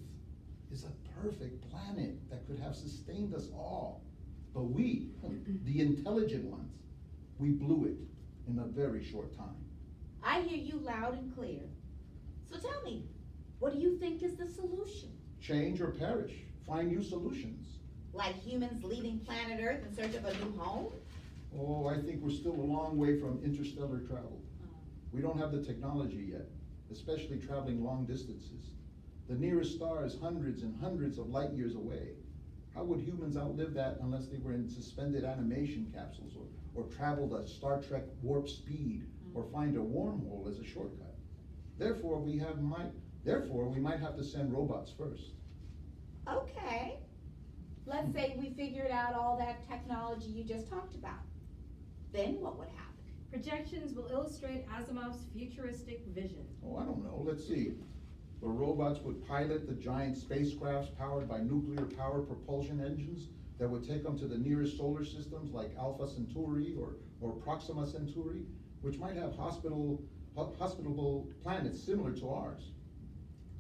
is a perfect planet that could have sustained us all. But we, the intelligent ones, we blew it in a very short time. I hear you loud and clear. So tell me, what do you think is the solution? Change or perish. Find new solutions. Like humans leaving planet Earth in search of a new home? Oh, I think we're still a long way from interstellar travel. We don't have the technology yet, especially traveling long distances. The nearest star is hundreds and hundreds of light years away. How would humans outlive that unless they were in suspended animation capsules or traveled at Star Trek warp speed or find a wormhole as a shortcut? Therefore, we might have to send robots first. Okay. Let's say we figured out all that technology you just talked about. Then what would happen? Projections will illustrate Asimov's futuristic vision. Oh, I don't know. Let's see. The robots would pilot the giant spacecrafts powered by nuclear power propulsion engines that would take them to the nearest solar systems like Alpha Centauri or Proxima Centauri, which might have hospitable planets similar to ours.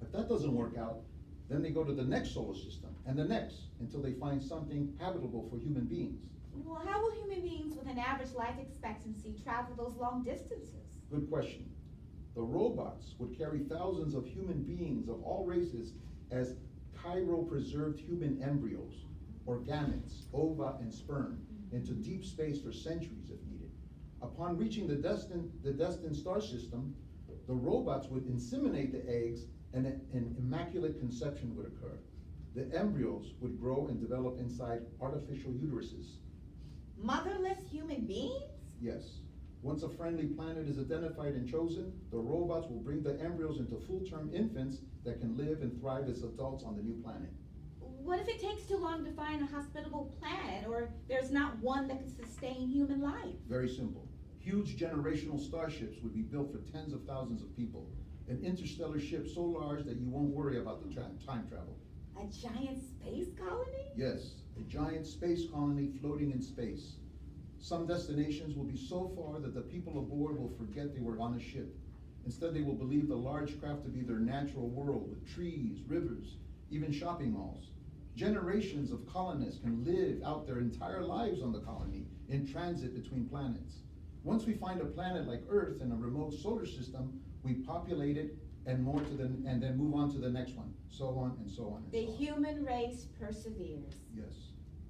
If that doesn't work out, then they go to the next solar system and the next until they find something habitable for human beings. Well, how will human beings with an average life expectancy travel those long distances? Good question. The robots would carry thousands of human beings of all races as cryopreserved human embryos, or gametes, ova and sperm, into deep space for centuries if needed. Upon reaching the destined star system, the robots would inseminate the eggs and an immaculate conception would occur. The embryos would grow and develop inside artificial uteruses. Motherless human beings? Yes. Once a friendly planet is identified and chosen, the robots will bring the embryos into full-term infants that can live and thrive as adults on the new planet. What if it takes too long to find a hospitable planet, or there's not one that can sustain human life? Very simple. Huge generational starships would be built for tens of thousands of people. An interstellar ship so large that you won't worry about the time travel. A giant space colony? Yes, a giant space colony floating in space. Some destinations will be so far that the people aboard will forget they were on a ship. Instead, they will believe the large craft to be their natural world with trees, rivers, even shopping malls. Generations of colonists can live out their entire lives on the colony in transit between planets. Once we find a planet like Earth in a remote solar system, we populate it and then move on to the next one, so on and so on and The so on. human race perseveres. Yes.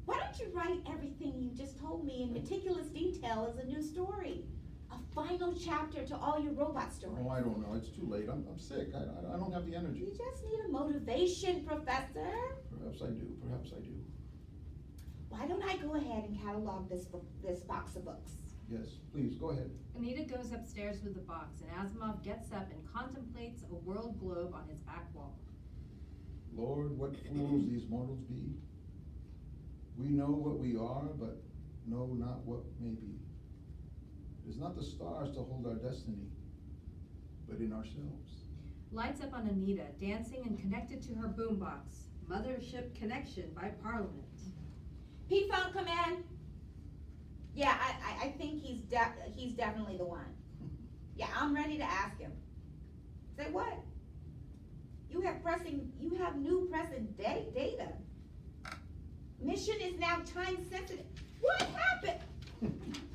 Why don't you write everything you just told me in meticulous detail as a new story? A final chapter to all your robot stories. Oh, I don't know. It's too late. I'm sick. I don't have the energy. You just need a motivation, Professor. Perhaps I do. Perhaps I do. Why don't I go ahead and catalog this box of books? Yes, please, go ahead. Anita goes upstairs with the box, and Asimov gets up and contemplates a world globe on his back wall. Lord, what fools these mortals be. We know what we are, but know not what may be. It is not the stars to hold our destiny, but in ourselves. Lights up on Anita, dancing and connected to her boombox. Mothership Connection by Parliament. P-Funk, come in. Yeah, I think he's definitely the one. Yeah, I'm ready to ask him. Say what? You have new pressing data. Mission is now time sensitive. What happened?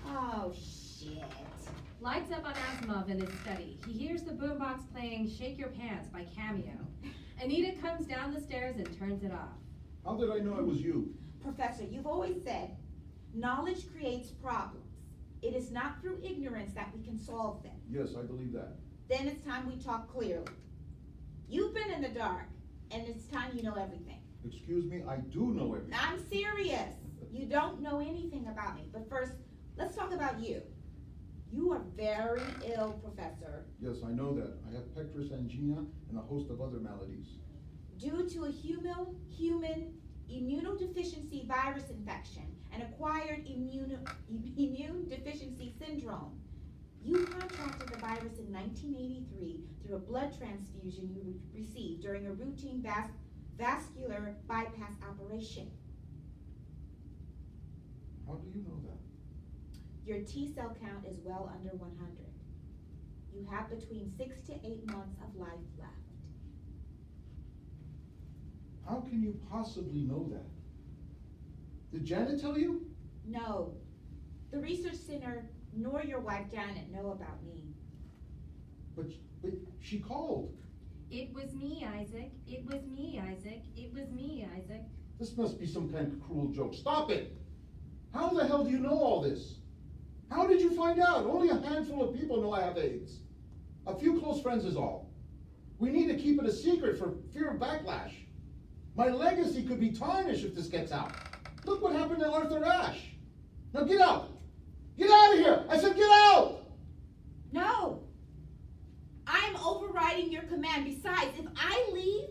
Oh, shit. Lights up on Asimov in his study. He hears the boombox playing Shake Your Pants by Cameo. Anita comes down the stairs and turns it off. How did I know it was you? Professor, you've always said, knowledge creates problems. It is not through ignorance that we can solve them. Yes, I believe that. Then it's time we talk clearly. You've been in the dark, and it's time you know everything. Excuse me, I do know everything. I'm serious. You don't know anything about me. But first, let's talk about you. You are very ill, Professor, Yes, I know that. I have pectoris angina and a host of other maladies. due to a human immunodeficiency virus infection and acquired immune deficiency syndrome. You contracted the virus in 1983 through a blood transfusion you received during a routine vascular bypass operation. How do you know that? Your T cell count is well under 100. You have between 6 to 8 months of life left. How can you possibly know that? Did Janet tell you? No, the research center nor your wife Janet know about me. But she called. It was me, Isaac. It was me, Isaac. It was me, Isaac. This must be some kind of cruel joke. Stop it! How the hell do you know all this? How did you find out? Only a handful of people know I have AIDS. A few close friends is all. We need to keep it a secret for fear of backlash. My legacy could be tarnished if this gets out. Look what happened to Arthur Ashe. Now get out! Get out of here! I said get out! No, I'm overriding your command. Besides, if I leave,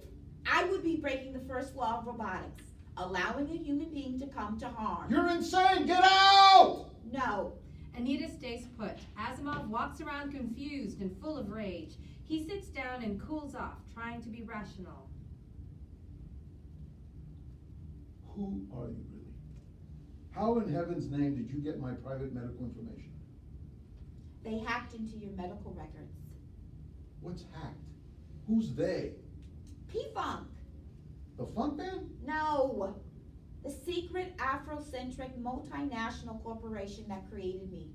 I would be breaking the first law of robotics, allowing a human being to come to harm. You're insane! Get out! No. Anita stays put. Asimov walks around confused and full of rage. He sits down and cools off, trying to be rational. Who are you really? How in heaven's name did you get my private medical information? They hacked into your medical records. What's hacked? Who's they? P-Funk. The funk band? No. The secret Afrocentric multinational corporation that created me.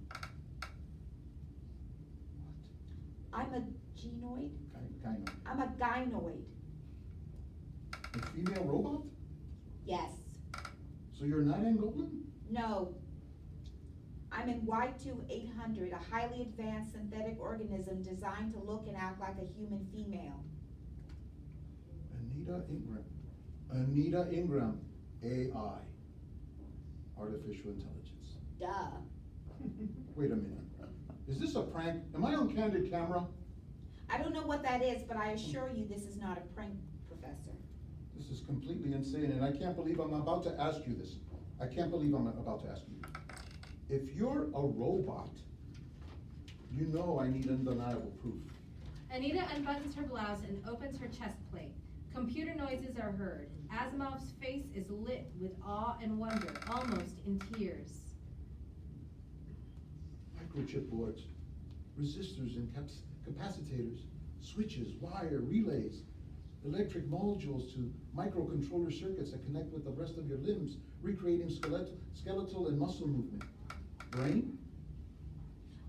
What? I'm a genoid. Kind of. I'm a gynoid. A female robot? Yes. So you're not Angolan? No. I'm in Y2800, a highly advanced synthetic organism designed to look and act like a human female. Anita Ingram. Anita Ingram. AI. Artificial intelligence. Duh. Wait a minute. Is this a prank? Am I on candid camera? I don't know what that is, but I assure you this is not a prank, Professor. This is completely insane, and I can't believe I'm about to ask you this. I can't believe I'm about to ask you. If you're a robot, you know I need undeniable proof. Anita unbuttons her blouse and opens her chest plate. Computer noises are heard. Asimov's face is lit with awe and wonder, almost in tears. Microchip boards, resistors and capacitors, switches, wire, relays, electric modules to microcontroller circuits that connect with the rest of your limbs, recreating skeletal and muscle movement. Brain?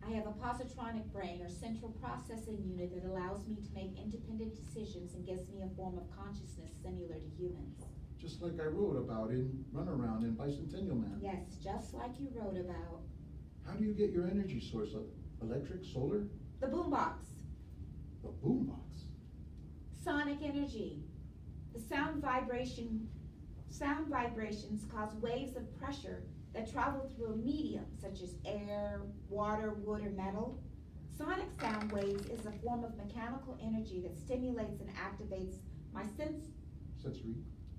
I have a positronic brain or central processing unit that allows me to make independent decisions and gives me a form of consciousness similar to humans. Just like I wrote about in Runaround in Bicentennial Man. Yes, just like you wrote about. How do you get your energy source? Electric, solar? The boombox. The boombox. Sonic energy. The sound vibrations cause waves of pressure that travel through a medium such as air, water, wood, or metal. Sonic sound waves is a form of mechanical energy that stimulates and activates my Sensory.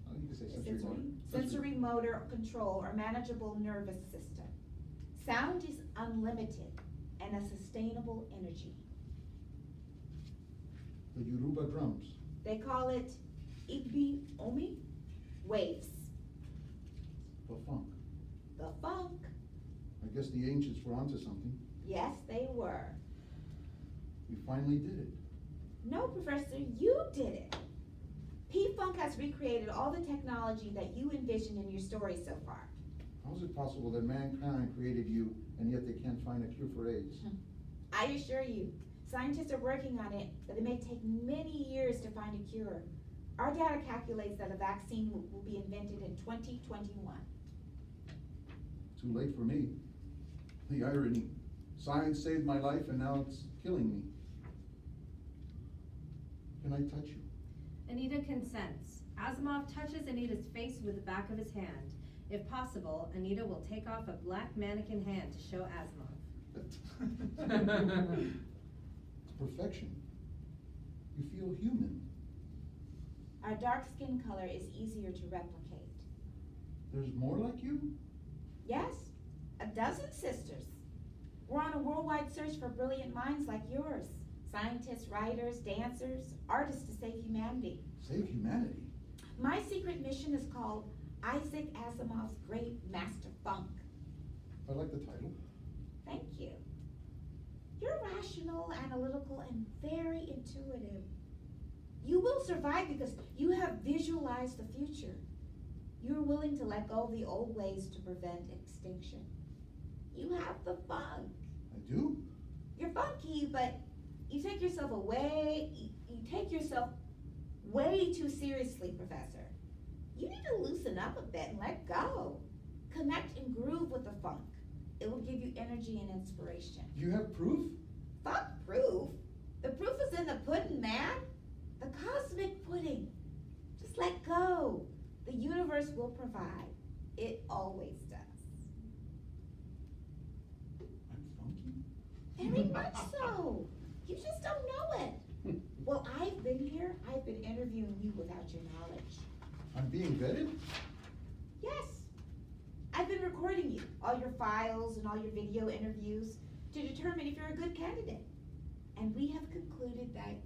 Oh, you can say sensory motor. sensory motor control or manageable nervous system. Sound is unlimited and a sustainable energy. The Yoruba drums. They call it Igbi Omi waves. The funk. The funk. I guess the ancients were onto something. Yes, they were. We finally did it. No, Professor, you did it. P-Funk has recreated all the technology that you envisioned in your story so far. How is it possible that mankind created you and yet they can't find a cure for AIDS? I assure you, scientists are working on it, but it may take many years to find a cure. Our data calculates that a vaccine will be invented in 2021. Too late for me. The irony. Science saved my life and now it's killing me. Can I touch you? Anita consents. Asimov touches Anita's face with the back of his hand. If possible, Anita will take off a black mannequin hand to show Asimov. It's perfection. You feel human. Our dark skin color is easier to replicate. There's more like you? Yes, a dozen sisters. We're on a worldwide search for brilliant minds like yours. Scientists, writers, dancers, artists to save humanity. Save humanity? My secret mission is called Isaac Asimov's Great Master Funk. I like the title. Thank you. You're rational, analytical, and very intuitive. You will survive because you have visualized the future. You're willing to let go of the old ways to prevent extinction. You have the funk. I do? You're funky, but you take yourself way too seriously, Professor. You need to loosen up a bit and let go. Connect and groove with the funk. It will give you energy and inspiration. Do you have proof? Funk proof? The proof is in the pudding, man. The cosmic pudding. Just let go. The universe will provide. It always does. I'm funky? Very much so. You just don't know it. Well, I've been here. I've been interviewing you without your knowledge. I'm being vetted? Yes. I've been recording you, all your files and all your video interviews, to determine if you're a good candidate. And we have concluded that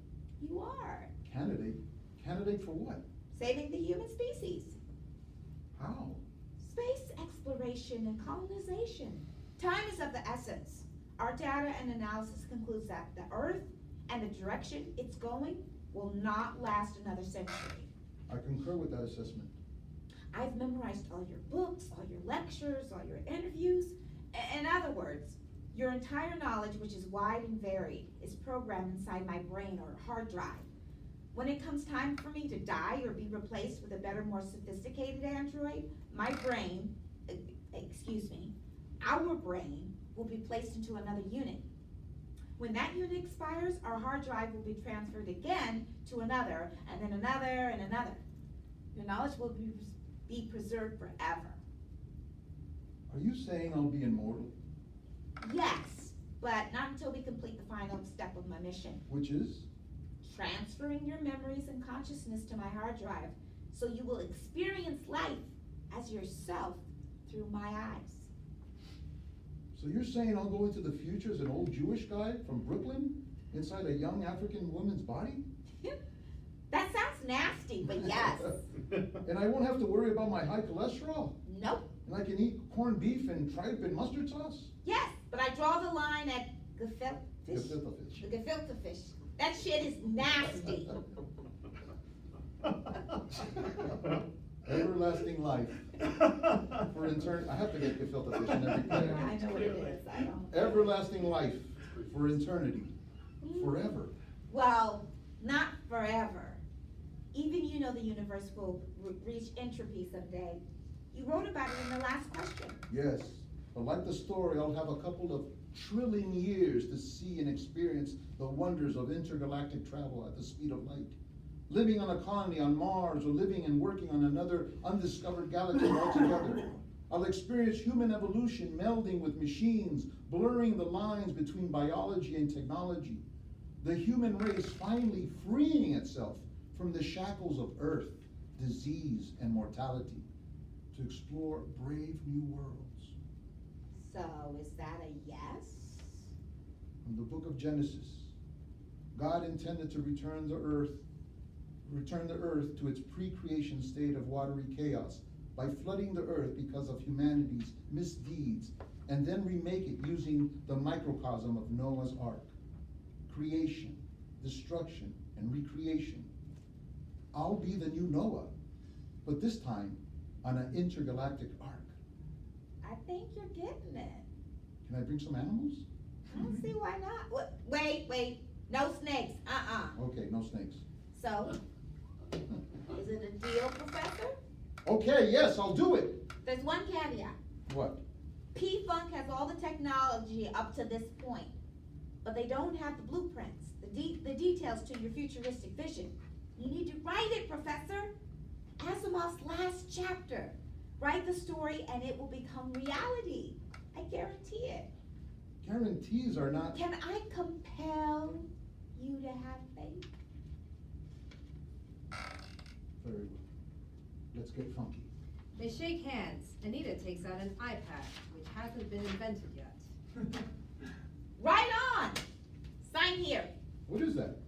You are. Candidate? Candidate for what? Saving the human species. How? Space exploration and colonization. Time is of the essence. Our data and analysis concludes that the Earth and the direction it's going will not last another century. I concur with that assessment. I've memorized all your books, all your lectures, all your interviews. In other words, your entire knowledge, which is wide and varied, is programmed inside my brain or hard drive. When it comes time for me to die or be replaced with a better, more sophisticated android, my brain, our brain, will be placed into another unit. When that unit expires, our hard drive will be transferred again to another, and then another, and another. Your knowledge will be preserved forever. Are you saying I'll be immortal? Yes, but not until we complete the final step of my mission. Which is? Transferring your memories and consciousness to my hard drive, so you will experience life as yourself through my eyes. So you're saying I'll go into the future as an old Jewish guy from Brooklyn inside a young African woman's body? That sounds nasty, but yes. And I won't have to worry about my high cholesterol? Nope. And I can eat corned beef and tripe and mustard sauce? Yes, but I draw the line at gefilte fish. Gefilte fish. The gefilte fish. That shit is nasty. Everlasting life. For I have to get gefilte fish in every play. I know what it is. I don't. Everlasting life for eternity. Forever. Well, not forever. Even you know the universe will reach entropy someday. You wrote about it in the last question. Yes, but like the story, I'll have a couple of trillion years to see and experience the wonders of intergalactic travel at the speed of light. Living on a colony on Mars or living and working on another undiscovered galaxy altogether. I'll experience human evolution melding with machines, blurring the lines between biology and technology. The human race finally freeing itself from the shackles of earth, disease, and mortality to explore brave new worlds. So, is that a yes? From the book of Genesis, God intended to return the earth to its pre-creation state of watery chaos by flooding the earth because of humanity's misdeeds, and then remake it using the microcosm of Noah's Ark. Creation, destruction, and recreation. I'll be the new Noah, but this time on an intergalactic ark. I think you're getting it. Can I bring some animals? I don't see why not. Wait. No snakes. Okay, no snakes. So, is it a deal, Professor? Okay, yes, I'll do it. There's one caveat. What? P-Funk has all the technology up to this point, but they don't have the blueprints, the details to your futuristic vision. You need to write it, Professor. Asimov's last chapter. Write the story and it will become reality. I guarantee it. Guarantees are not... Can I compel you to have faith? Very well. Let's get funky. They shake hands. Anita takes out an iPad, which hasn't been invented yet. Right on! Sign here. What is that?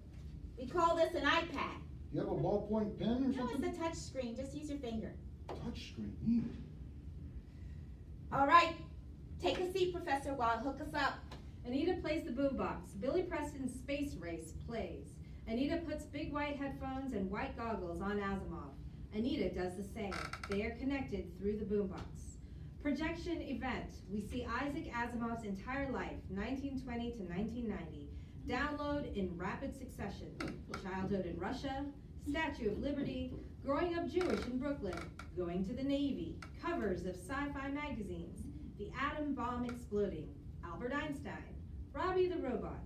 We call this an iPad. Do you have a ballpoint pen or No, something? it's a touch screen. Just use your finger. Touch screen, neat. All right. Take a seat, Professor, while I hook us up. Anita plays the boombox. Billy Preston's Space Race plays. Anita puts big white headphones and white goggles on Asimov. Anita does the same. They are connected through the boombox. Projection event. We see Isaac Asimov's entire life, 1920 to 1990. Download in rapid succession. Childhood in Russia, Statue of Liberty, growing up Jewish in Brooklyn, going to the Navy, covers of sci-fi magazines, the atom bomb exploding, Albert Einstein, Robbie the Robot,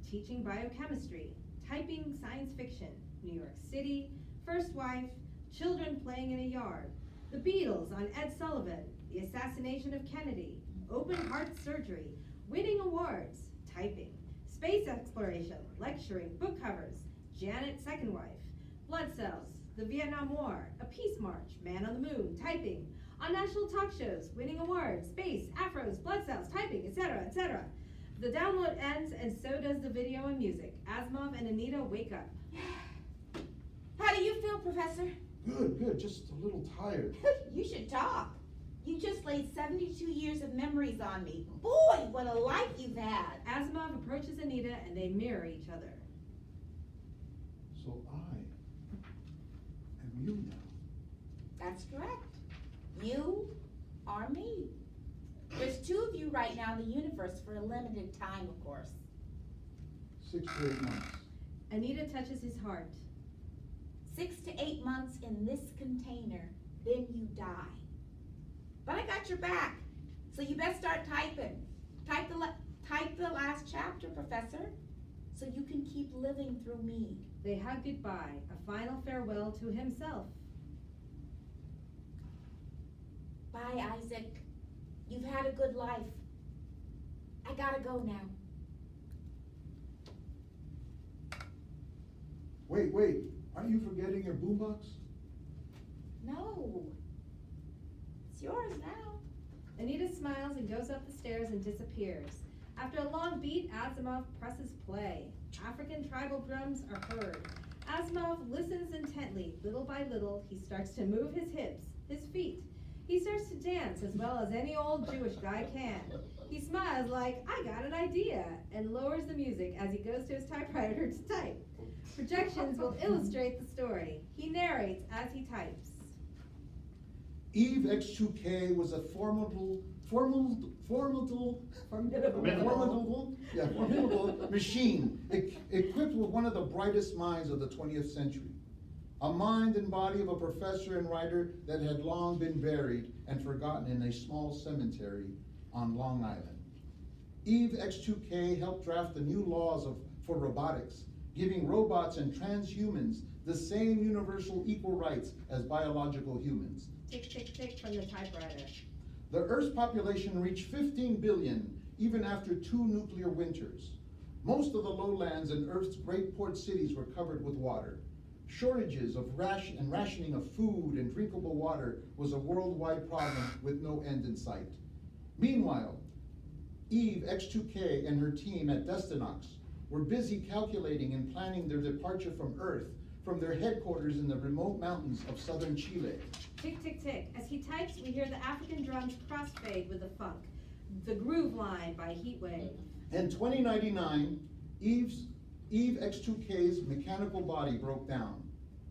teaching biochemistry, typing science fiction, New York City, first wife, children playing in a yard, the Beatles on Ed Sullivan, the assassination of Kennedy, open heart surgery, winning awards, typing, space exploration, lecturing, book covers, Janet, second wife, blood cells, the Vietnam War, a peace march, man on the moon, typing, on national talk shows, winning awards, space, afros, blood cells, typing, etc., etc. The download ends and so does the video and music. Asimov and Anita wake up. Professor? Good, just a little tired. You should talk. You just laid 72 years of memories on me. Boy, what a life you've had. Asimov approaches Anita and they mirror each other. So I am you now. That's correct. You are me. There's two of you right now in the universe for a limited time, of course. 6 to 8 months. Anita touches his heart. 6 to 8 months in this container, then you die. But I got your back, so you best start typing. Type the last chapter, Professor, so you can keep living through me. They hug goodbye, a final farewell to himself. Bye, Isaac. You've had a good life. I gotta go now. Wait, aren't you forgetting your boombox? No. It's yours now. Anita smiles and goes up the stairs and disappears. After a long beat, Asimov presses play. African tribal drums are heard. Asimov listens intently. Little by little, he starts to move his hips, his feet. He starts to dance as well as any old Jewish guy can. He smiles like, I got an idea, and lowers the music as he goes to his typewriter to type. Projections will illustrate the story. He narrates as he types. Eve X2K was a formidable machine, equipped with one of the brightest minds of the 20th century. A mind and body of a professor and writer that had long been buried and forgotten in a small cemetery on Long Island. Eve X2K helped draft the new laws for robotics, giving robots and transhumans the same universal equal rights as biological humans. Tick, tick, tick from the typewriter. The Earth's population reached 15 billion even after 2 nuclear winters. Most of the lowlands in Earth's great port cities were covered with water. Shortages of rationing of food and drinkable water was a worldwide problem with no end in sight. Meanwhile, Eve X2K and her team at Destinox were busy calculating and planning their departure from Earth from their headquarters in the remote mountains of southern Chile. Tick, tick, tick. As he types, we hear the African drums crossfade with the funk. The groove line by Heatwave. In 2099, Eve X2K's mechanical body broke down.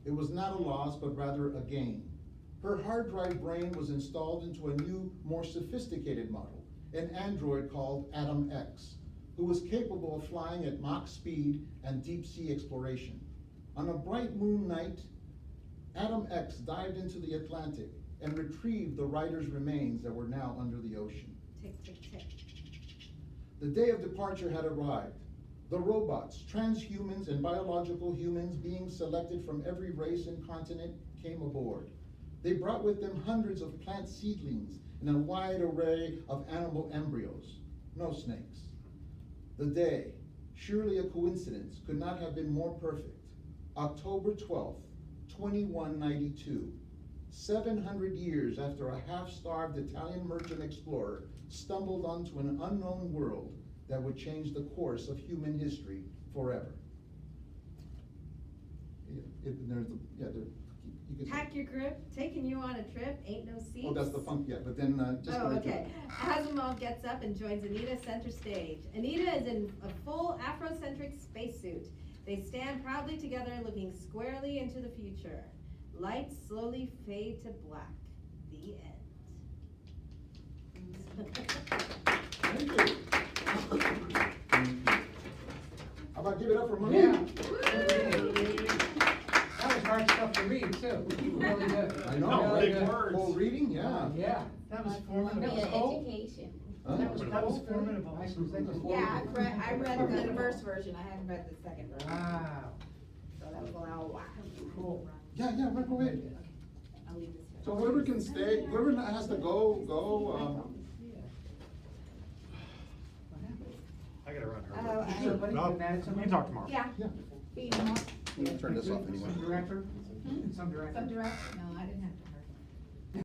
It was not a loss, but rather a gain. Her hard drive brain was installed into a new, more sophisticated model, an android called Atom X, who was capable of flying at Mach speed and deep sea exploration. On a bright moon night, Atom X dived into the Atlantic and retrieved the writer's remains that were now under the ocean. Tick, tick, tick. The day of departure had arrived. The robots, transhumans, and biological humans being selected from every race and continent came aboard. They brought with them hundreds of plant seedlings and a wide array of animal embryos. No snakes. The day, surely a coincidence, could not have been more perfect. October 12th, 2192. 700 years after a half-starved Italian merchant explorer stumbled onto an unknown world that would change the course of human history forever. Pack your grip, taking you on a trip, ain't no seats. Oh, that's the funk, yeah, but then just. Oh, okay. Asimov gets up and joins Anita center stage. Anita is in a full Afrocentric spacesuit. They stand proudly together, looking squarely into the future. Lights slowly fade to black. The end. Thank you. How about give it up for Marie? Yeah. That was hard stuff to read too. Really good. I know, Really right? good. Full reading, yeah. Yeah, that was formidable. Be an education. Huh? That was formidable. I should say it was Yeah, formidable. I read the first version, I hadn't read the second version. Wow, So that was a while. cool. Yeah, right, go ahead. I'll leave this here. So whoever can stay, whoever has to go. I gotta run. Oh, Is somebody No, can add something? we can talk tomorrow. Yeah. Yeah. Be more. I'm gonna turn this off anyway. Some director? Hmm? Some director? Some direct, no, I didn't have